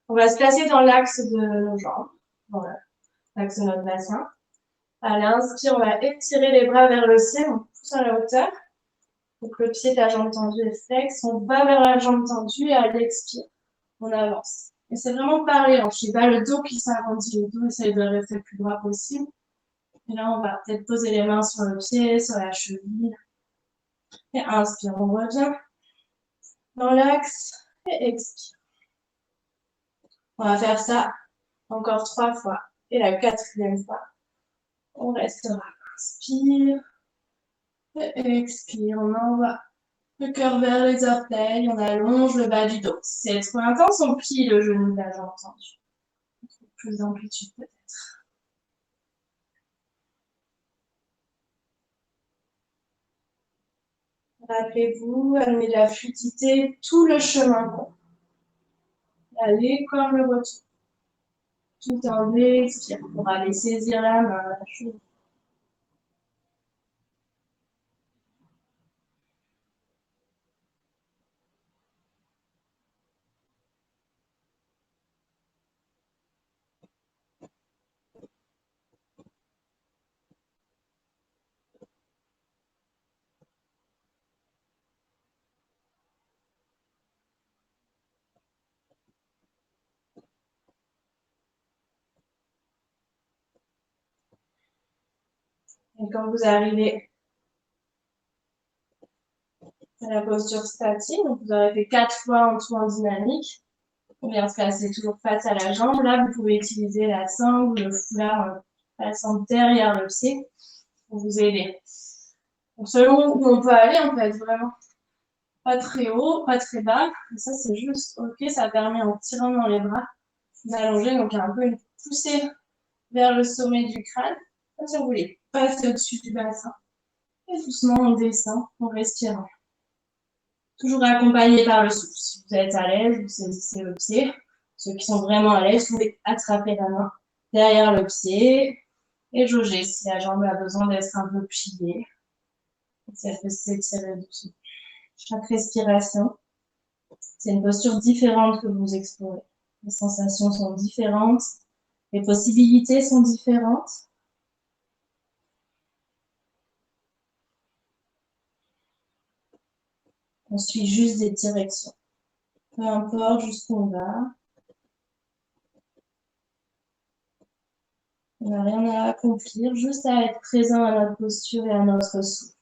On va se placer dans l'axe de nos jambes, dans l'axe de notre bassin. À l'inspire, on va étirer les bras vers le ciel, on pousse à la hauteur. Donc le pied de la jambe tendue est flex, on va vers la jambe tendue et à l'expire, on avance. Et c'est vraiment par les hanches, c'est pas le dos qui s'arrondit, le dos essaye de rester le plus droit possible. Et là, on va peut-être poser les mains sur le pied, sur la cheville. Et inspire, on revient dans l'axe et expire. On va faire ça encore 3 fois. Et la 4e fois, on restera. Inspire et expire. On envoie le cœur vers les orteils. On allonge le bas du dos. Si c'est trop intense, on plie le genou de la jambe tendue. Plus d'amplitude peut-être. Rappelez-vous, amener de la fluidité tout le chemin court. Allez comme le retour. Tout en expire pour aller saisir la main, la cheville. Et quand vous arrivez à la posture statique, donc vous aurez fait 4 fois en tout en dynamique, on vient se placer toujours face à la jambe. Là, vous pouvez utiliser la sangle ou le foulard passant derrière le pied pour vous aider. Donc, selon où on peut aller, on peut être vraiment pas très haut, pas très bas. Et ça, c'est juste OK. Ça permet en tirant dans les bras d'allonger. Donc, il y a un peu une poussée vers le sommet du crâne. Comme si on voulait passer au-dessus du bassin. Et doucement, on descend en respirant. Toujours accompagné par le souffle. Si vous êtes à l'aise, vous saisissez le pied. Ceux qui sont vraiment à l'aise, vous pouvez attraper la main derrière le pied et jauger si la jambe a besoin d'être un peu pliée. Si elle peut s'étirer doucement. Chaque respiration, c'est une posture différente que vous explorez. Les sensations sont différentes, les possibilités sont différentes. On suit juste des directions. Peu importe jusqu'où on va. On n'a rien à accomplir, juste à être présent à notre posture et à notre souffle.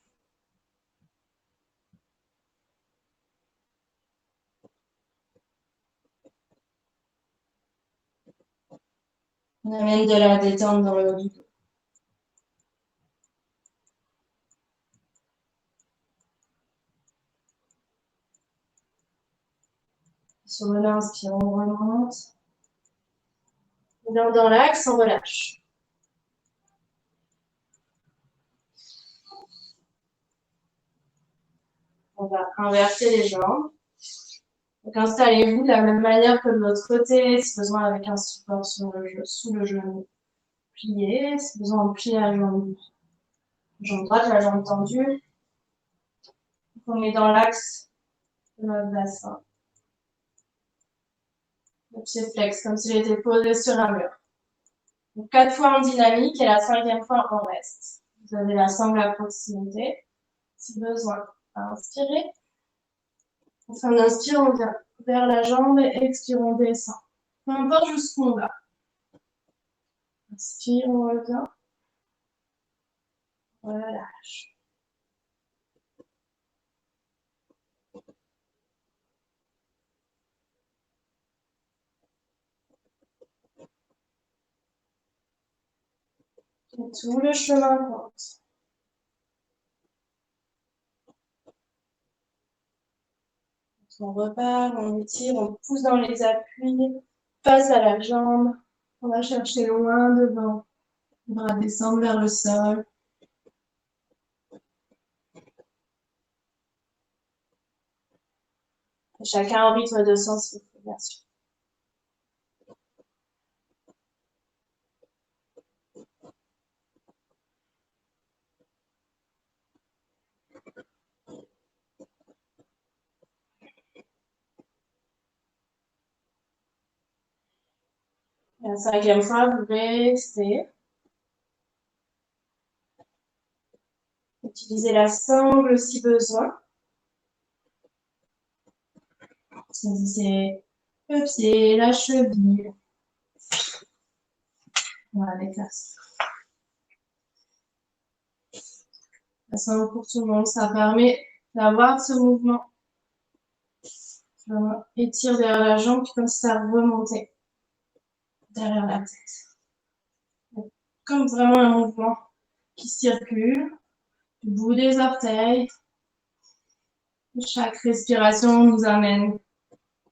On amène de la détente dans le haut du dos. Sur le inspire, on remonte. Dans l'axe, on relâche. On va inverser les jambes. Donc installez-vous de la même manière que de l'autre côté, si besoin avec un support sous le genou plié, si besoin on plie la jambe droite, la jambe tendue. On est dans l'axe de notre bassin. Le pied flex, comme s'il était posé sur un mur. Donc 4 fois en dynamique et la 5e fois en reste. Vous avez la sangle à proximité, si besoin. Inspirez. Enfin, on inspire, on vient vers la jambe et expire, on descend. Peu importe jusqu'où on va. Inspire, on revient. Relâche. Et tout le chemin compte. On repart, on étire, on pousse dans les appuis, face à la jambe. On va chercher loin devant. Les bras descendent vers le sol. Chacun au rythme de son souffle, bien sûr. La 5e fois, vous restez. Utilisez la sangle si besoin. Saisissez le pied, la cheville. Voilà, avec la sangle pour tout le monde, ça permet D'avoir ce mouvement. Vraiment, étire derrière la jambe, puis comme si ça remontait derrière la tête. Comme vraiment un mouvement qui circule du bout des orteils. Chaque respiration nous amène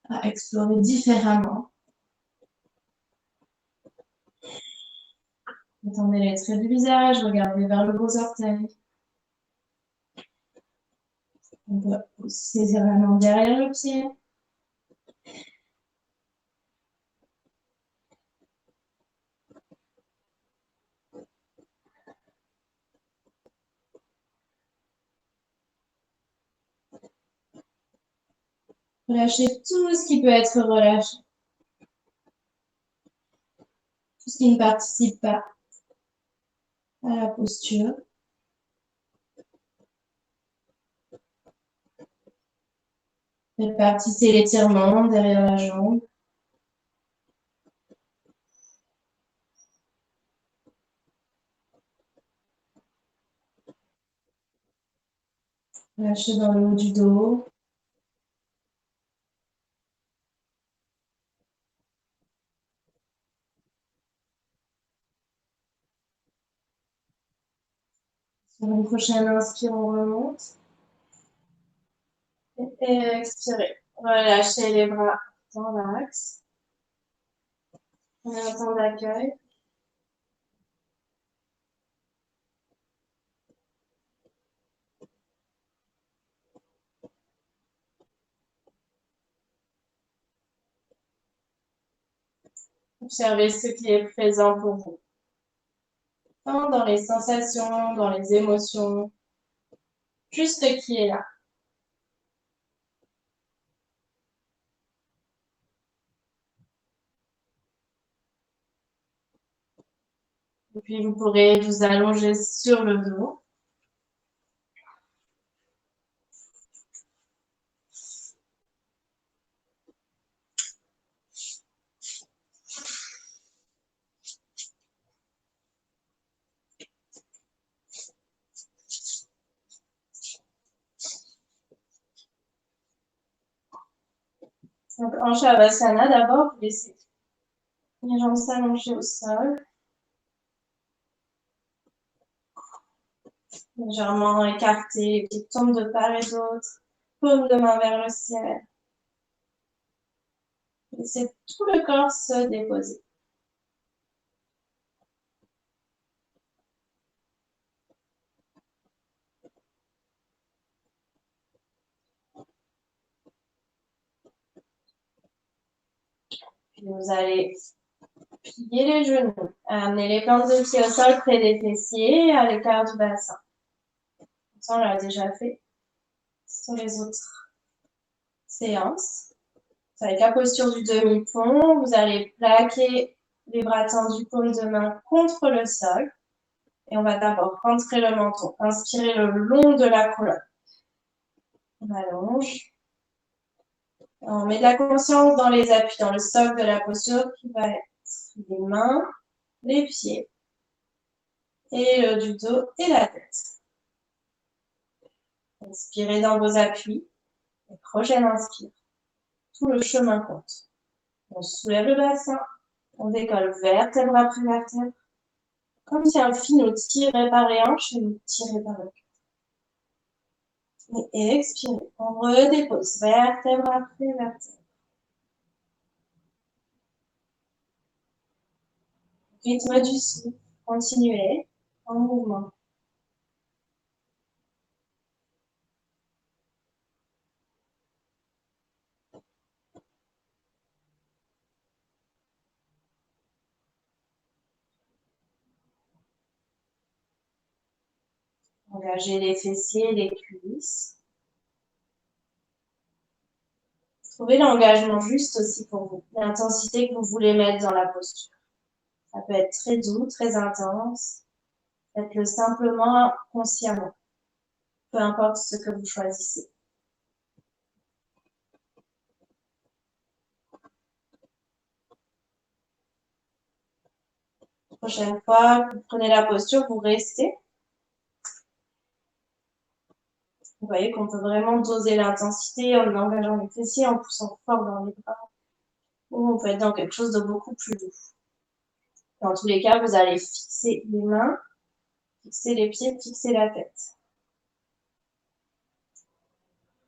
à explorer différemment. Étendez les traits du visage, regardez vers le gros orteil. On peut saisir la main derrière le pied. Relâchez tout ce qui peut être relâché. Tout ce qui ne participe pas à la posture. Répartissez l'étirement derrière la jambe. Lâchez dans le haut du dos. Sur une prochaine inspire, on remonte. Et expirez. Relâchez les bras dans l'axe. On a un temps d'accueil. Observez ce qui est présent pour vous. Tant dans les sensations, dans les émotions, juste ce qui est là. Et puis vous pourrez vous allonger sur le dos. Donc en Shavasana, d'abord, vous laissez les jambes s'allonger au sol. Légèrement écartées, qui tombent de part et d'autre. Paume de main vers le ciel. Laissez tout le corps se déposer. Puis vous allez plier les genoux, amener les plantes de pied au sol près des fessiers, à l'écart du bassin. Ça, on l'a déjà fait sur les autres séances. Avec la posture du demi-pont, vous allez plaquer les bras tendus, paume de main contre le sol. Et on va d'abord rentrer le menton. Inspirez le long de la colonne. On allonge. On met de la conscience dans les appuis, dans le socle de la posture qui va être les mains, les pieds, et le du dos et la tête. Inspirez dans vos appuis. Et prochaine inspire. Tout le chemin compte. On soulève le bassin. On décolle vertèbre après vertèbre. Comme si un fil nous tirait par les hanches et nous tirait par le cœur. Et expirez. On redépose vertèbre après vertèbre. Rythme du souffle. Continuez en mouvement. Engagez les fessiers et les cuisses. Trouvez l'engagement juste aussi pour vous, l'intensité que vous voulez mettre dans la posture. Ça peut être très doux, très intense. Faites-le simplement, consciemment. Peu importe ce que vous choisissez. Prochaine fois que vous prenez la posture, vous restez. Vous voyez qu'on peut vraiment doser l'intensité en engageant les fessiers, en poussant fort dans les bras. Ou on peut être dans quelque chose de beaucoup plus doux. Dans tous les cas, vous allez fixer les mains, fixer les pieds, fixer la tête.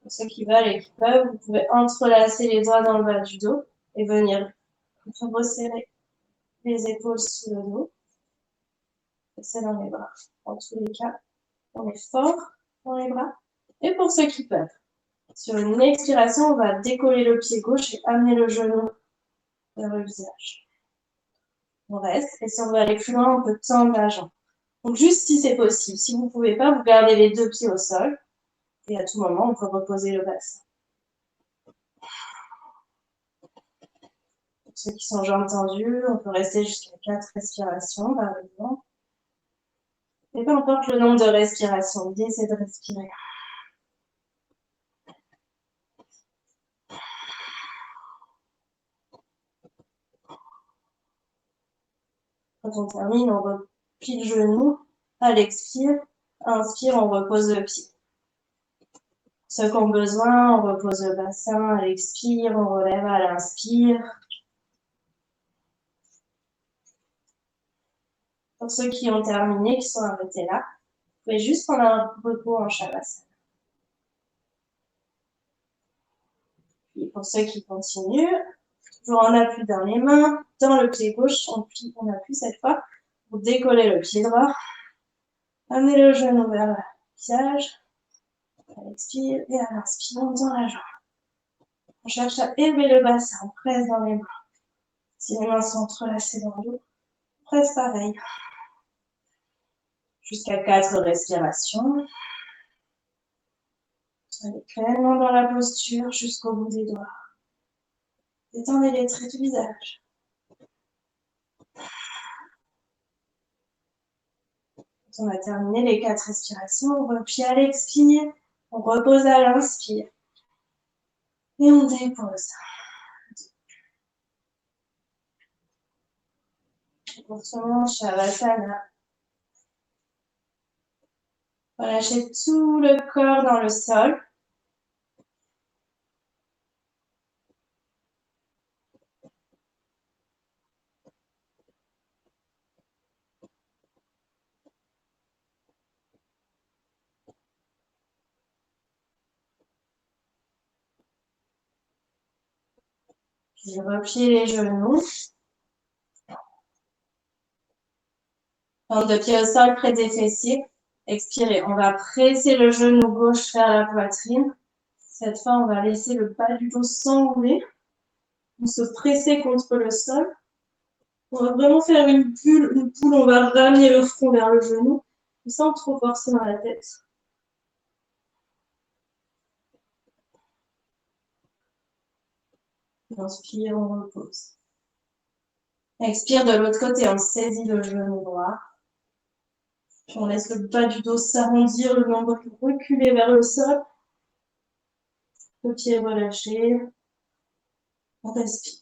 Pour ceux qui veulent et qui peuvent, vous pouvez entrelacer les doigts dans le bas du dos et venir resserrer les épaules sous le dos. C'est dans les bras. Dans tous les cas, on est fort dans les bras. Et pour ceux qui peuvent, sur une expiration, on va décoller le pied gauche et amener le genou vers le visage. On reste. Et si on veut aller plus loin, on peut tendre la jambe. Donc juste si c'est possible. Si vous ne pouvez pas, vous gardez les deux pieds au sol. Et à tout moment, on peut reposer le bassin. Pour ceux qui sont jambes tendues, on peut rester jusqu'à 4 respirations, par exemple. Et peu importe le nombre de respirations, l'idée c'est de respirer. Quand on termine, on replie le genou. À l'expire, inspire, on repose le pied. Ceux qui ont besoin, on repose le bassin. À l'expire, on relève à l'inspire. Pour ceux qui ont terminé, qui sont arrêtés là, vous pouvez juste prendre un repos en Shavasana. Et pour ceux qui continuent, toujours en appui dans les mains, dans le pied gauche, on appuie cette fois pour décoller le pied droit. Amenez le genou vers le visage. À l'expire et à l'inspire, on tend la jambe. On cherche à élever le bassin, on presse dans les mains. Si les mains sont entrelacées dans le dos, on presse pareil. Jusqu'à 4 respirations. Allez pleinement dans la posture jusqu'au bout des doigts. Détendez les traits du visage. Quand on a terminé les 4 respirations, on replie à l'expire, on repose à l'inspire. Et on dépose. Pour ce moment, Shavasana. Relâchez tout le corps dans le sol. Puis repliez les genoux. Tente de pied au sol près des fessiers. Expirez. On va presser le genou gauche vers la poitrine. Cette fois, on va laisser le bas du dos s'enrouler. On se presser contre le sol. On va vraiment faire une poule. On va ramener le front vers le genou sans trop forcer dans la tête. Inspire, on repose. Expire de l'autre côté, on saisit le genou droit. Puis on laisse le bas du dos s'arrondir, le nombril reculer vers le sol. Le pied relâché. On respire.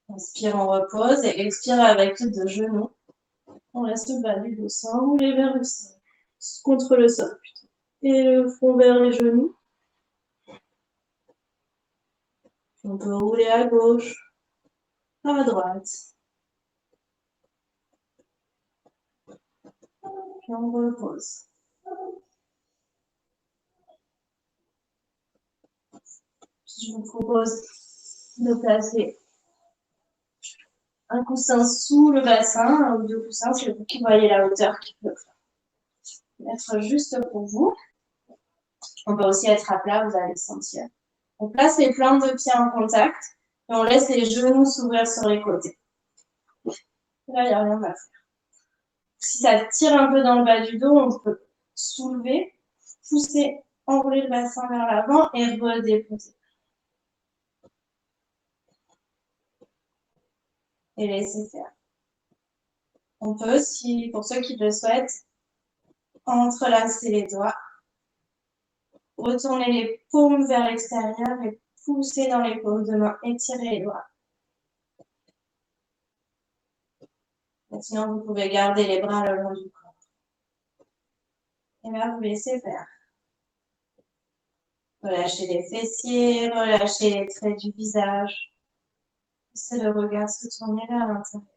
Inspire, on repose et expire avec les deux genoux. On laisse le bas du dos s'enrouler vers le sol. Contre le sol plutôt. Et le front vers les genoux. On peut rouler à gauche, à droite. Puis on repose. Je vous propose de placer un coussin sous le bassin, un ou deux coussins, c'est vous qui voyez la hauteur qu'il peut mettre juste pour vous. On peut aussi être à plat, vous allez le sentir. On place les plantes de pied en contact et on laisse les genoux s'ouvrir sur les côtés. Là, il n'y a rien à faire. Si ça tire un peu dans le bas du dos, on peut soulever, pousser, enrouler le bassin vers l'avant et redéposer. Et laisser faire. On peut aussi, pour ceux qui le souhaitent, entrelacer les doigts, retourner les paumes vers l'extérieur et pousser dans les paumes de main, étirer les doigts. Sinon, vous pouvez garder les bras le long du corps. Et là, vous laissez faire. Relâchez les fessiers, relâchez les traits du visage. Laissez le regard se tourner vers l'intérieur.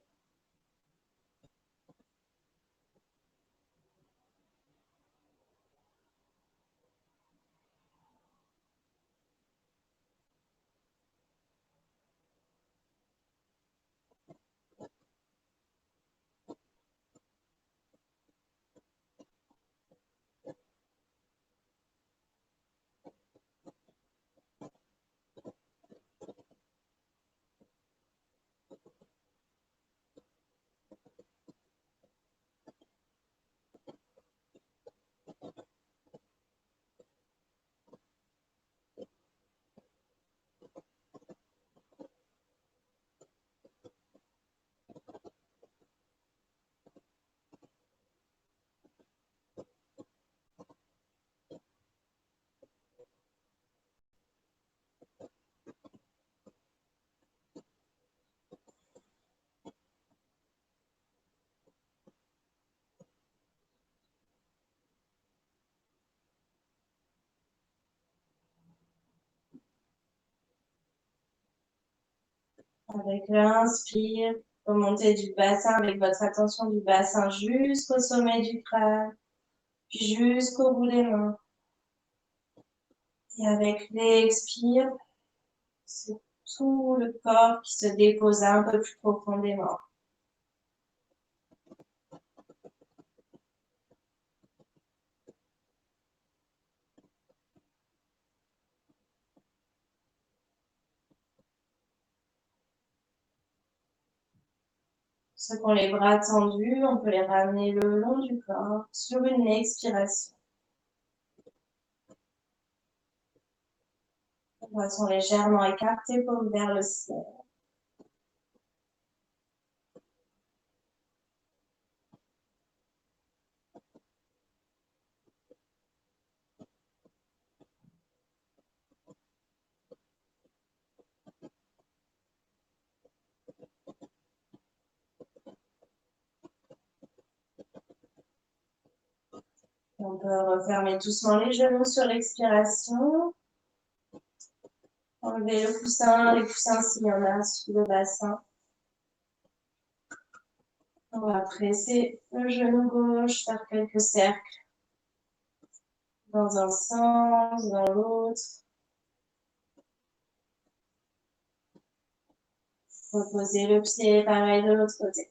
Avec l'inspire, remontez du bassin avec votre attention du bassin jusqu'au sommet du crâne, puis jusqu'au bout des mains. Et avec l'expire, c'est tout le corps qui se dépose un peu plus profondément. Ceux qui ont les bras tendus, on peut les ramener le long du corps sur une expiration. Les bras sont légèrement écartés vers le ciel. On peut refermer doucement les genoux sur l'expiration. Enlever le coussin, les coussins s'il y en a sous le bassin. On va presser le genou gauche, faire quelques cercles dans un sens, dans l'autre. Reposer le pied, pareil de l'autre côté.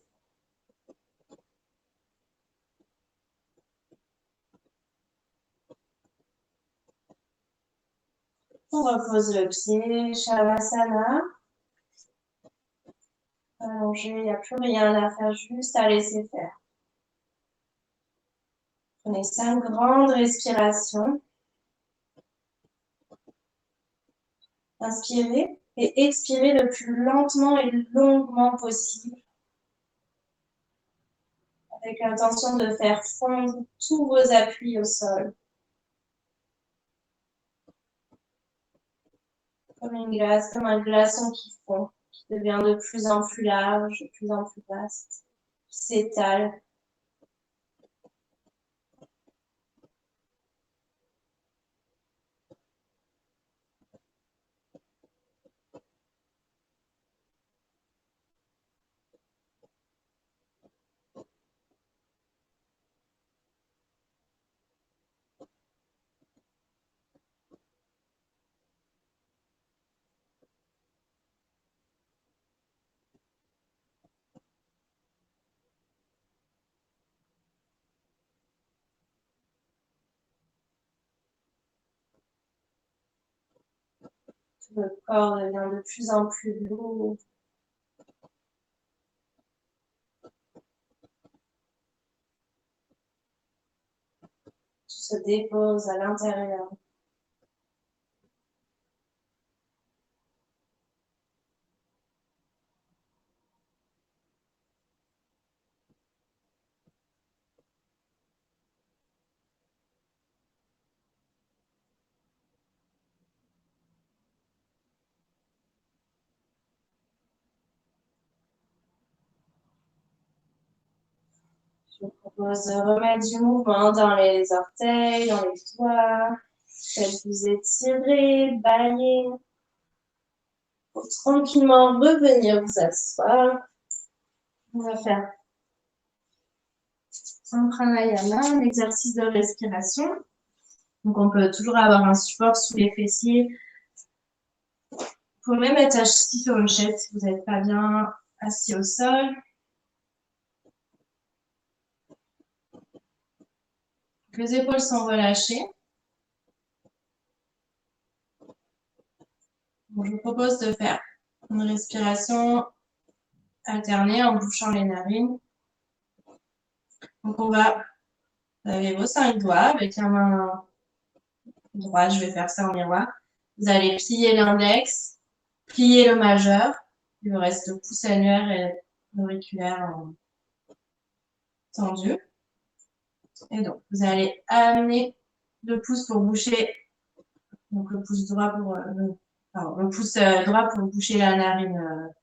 On repose le pied, Shavasana. Allongé, il n'y a plus rien à faire, juste à laisser faire. Prenez 5 grandes respirations. Inspirez et expirez le plus lentement et longuement possible, avec l'intention de faire fondre tous vos appuis au sol. Comme une glace, comme un glaçon qui fond, qui devient de plus en plus large, de plus en plus vaste, qui s'étale. Tout le corps devient de plus en plus lourd. Tout se dépose à l'intérieur. vous propose de remettre du mouvement dans les orteils, dans les doigts. Peut-être vous étirer, bailler. Pour tranquillement revenir vous asseoir. On va faire un pranayama, un exercice de respiration. Donc, on peut toujours avoir un support sous les fessiers. Vous pouvez même être assis sur une chaise si vous n'êtes pas bien assis au sol. Les épaules sont relâchées. Donc, je vous propose de faire une respiration alternée en bouchant les narines. Donc, vous avez vos 5 doigts avec la main droite, je vais faire ça en miroir. Vous allez plier l'index, plier le majeur. Il vous reste le pouce annulaire et l'auriculaire tendu. Et donc, vous allez amener le pouce pour boucher, donc le pouce droit pour le pouce droit pour boucher la narine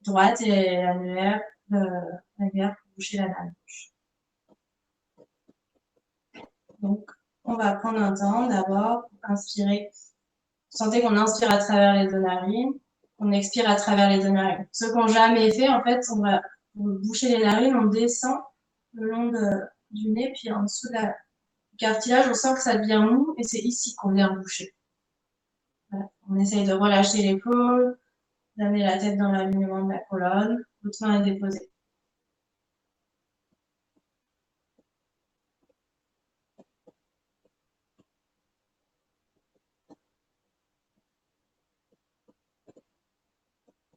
droite et l'annulaire pour boucher la narine gauche. Donc, on va prendre un temps d'abord pour inspirer. Vous sentez qu'on inspire à travers les deux narines, on expire à travers les deux narines. Ceux qui n'ont jamais fait, en fait, on va boucher les narines, on descend le long du nez, puis en dessous du cartilage, on sent que ça devient mou et c'est ici qu'on vient boucher. Voilà. On essaye de relâcher l'épaule, d'amener la tête dans l'alignement de la colonne. Votre main est déposée.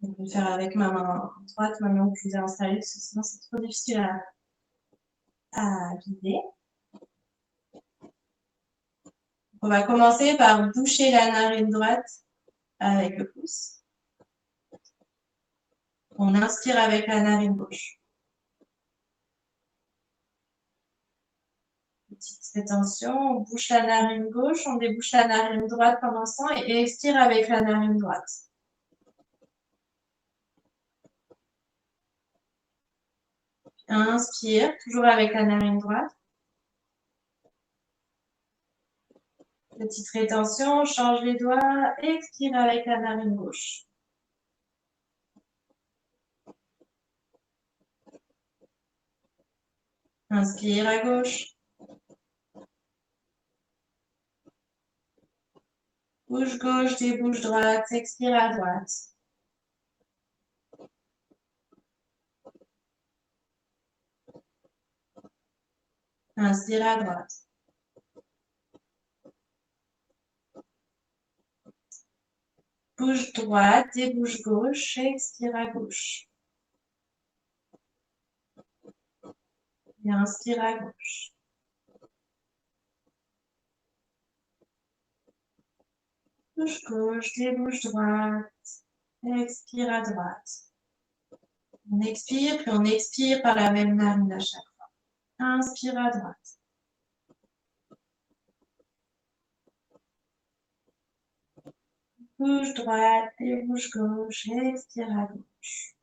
Je vais le faire avec ma main droite, maintenant que je vous ai installé, parce que sinon c'est trop difficile à guider. On va commencer par boucher la narine droite avec le pouce. On inspire avec la narine gauche. Petite rétention, on bouche la narine gauche, on débouche la narine droite pendant ce temps et expire avec la narine droite. Inspire, toujours avec la narine droite. Petite rétention, on change les doigts, expire avec la narine gauche. Inspire à gauche. Bouche gauche, débouche droite, expire à droite. Inspire à droite. Bouche droite, débouche gauche, expire à gauche. Et inspire à gauche. Bouche gauche, débouche droite, expire à droite. On expire, puis on expire par la même narine à chaque fois. Inspire à droite. Bouche droite, débouche gauche, expire à gauche.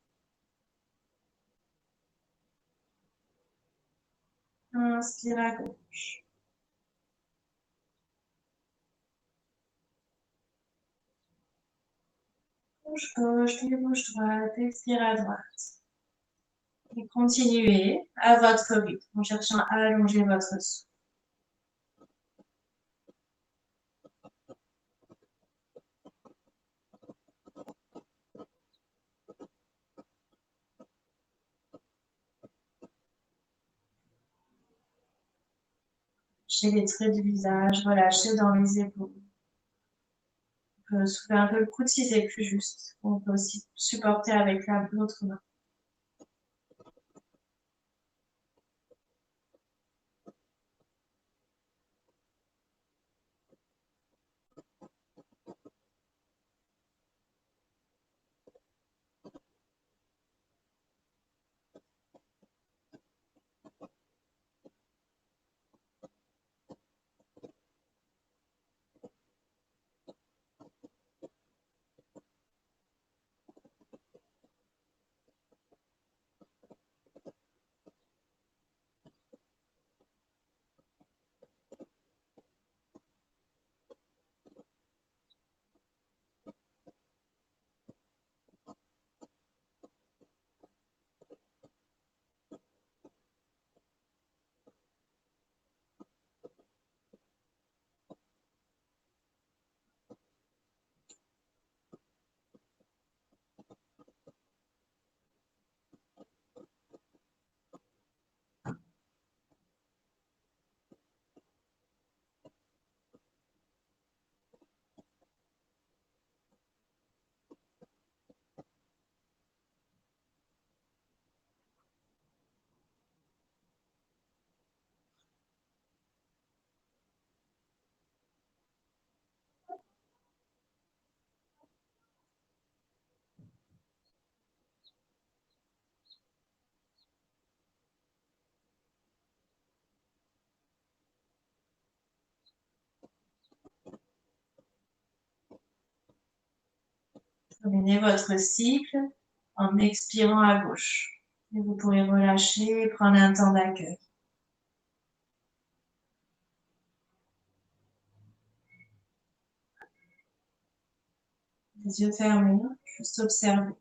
Inspire à gauche. Bouche gauche, débouche droite, expire à droite. Et continuez à votre rythme en cherchant à allonger votre souffle. Relâchez les traits du visage, relâchez dans les épaules. On peut soulever un peu le coude si c'est plus juste. On peut aussi supporter avec l'autre main. Terminez votre cycle en expirant à gauche. Et vous pourrez relâcher et prendre un temps d'accueil. Les yeux fermés, juste observer.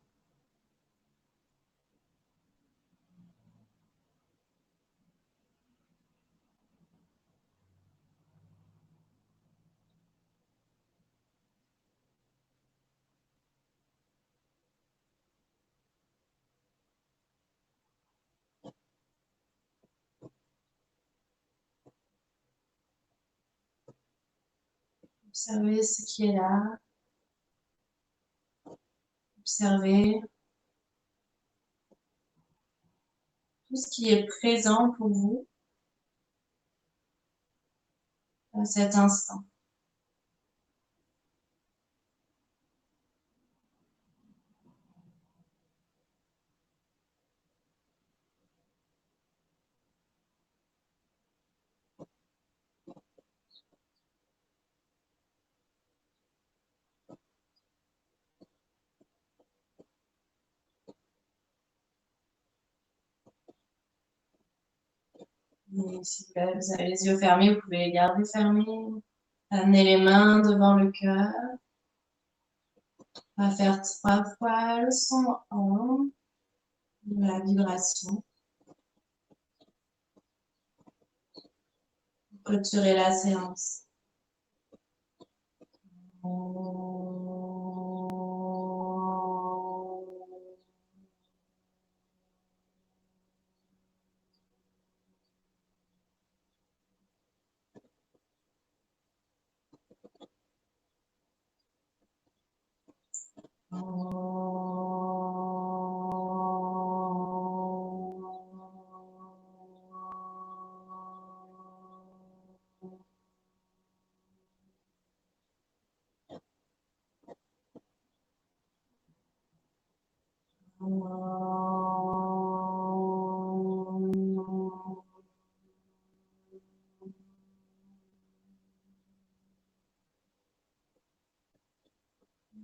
Observez ce qui est là. Observez tout ce qui est présent pour vous à cet instant. Et si vous avez les yeux fermés, vous pouvez les garder fermés. Amenez les mains devant le cœur. On va faire 3 fois le son en de la vibration. Clôturer la séance.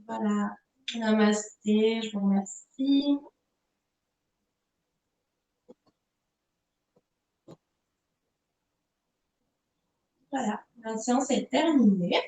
Voilà. Namasté, je vous remercie. Voilà, la séance est terminée.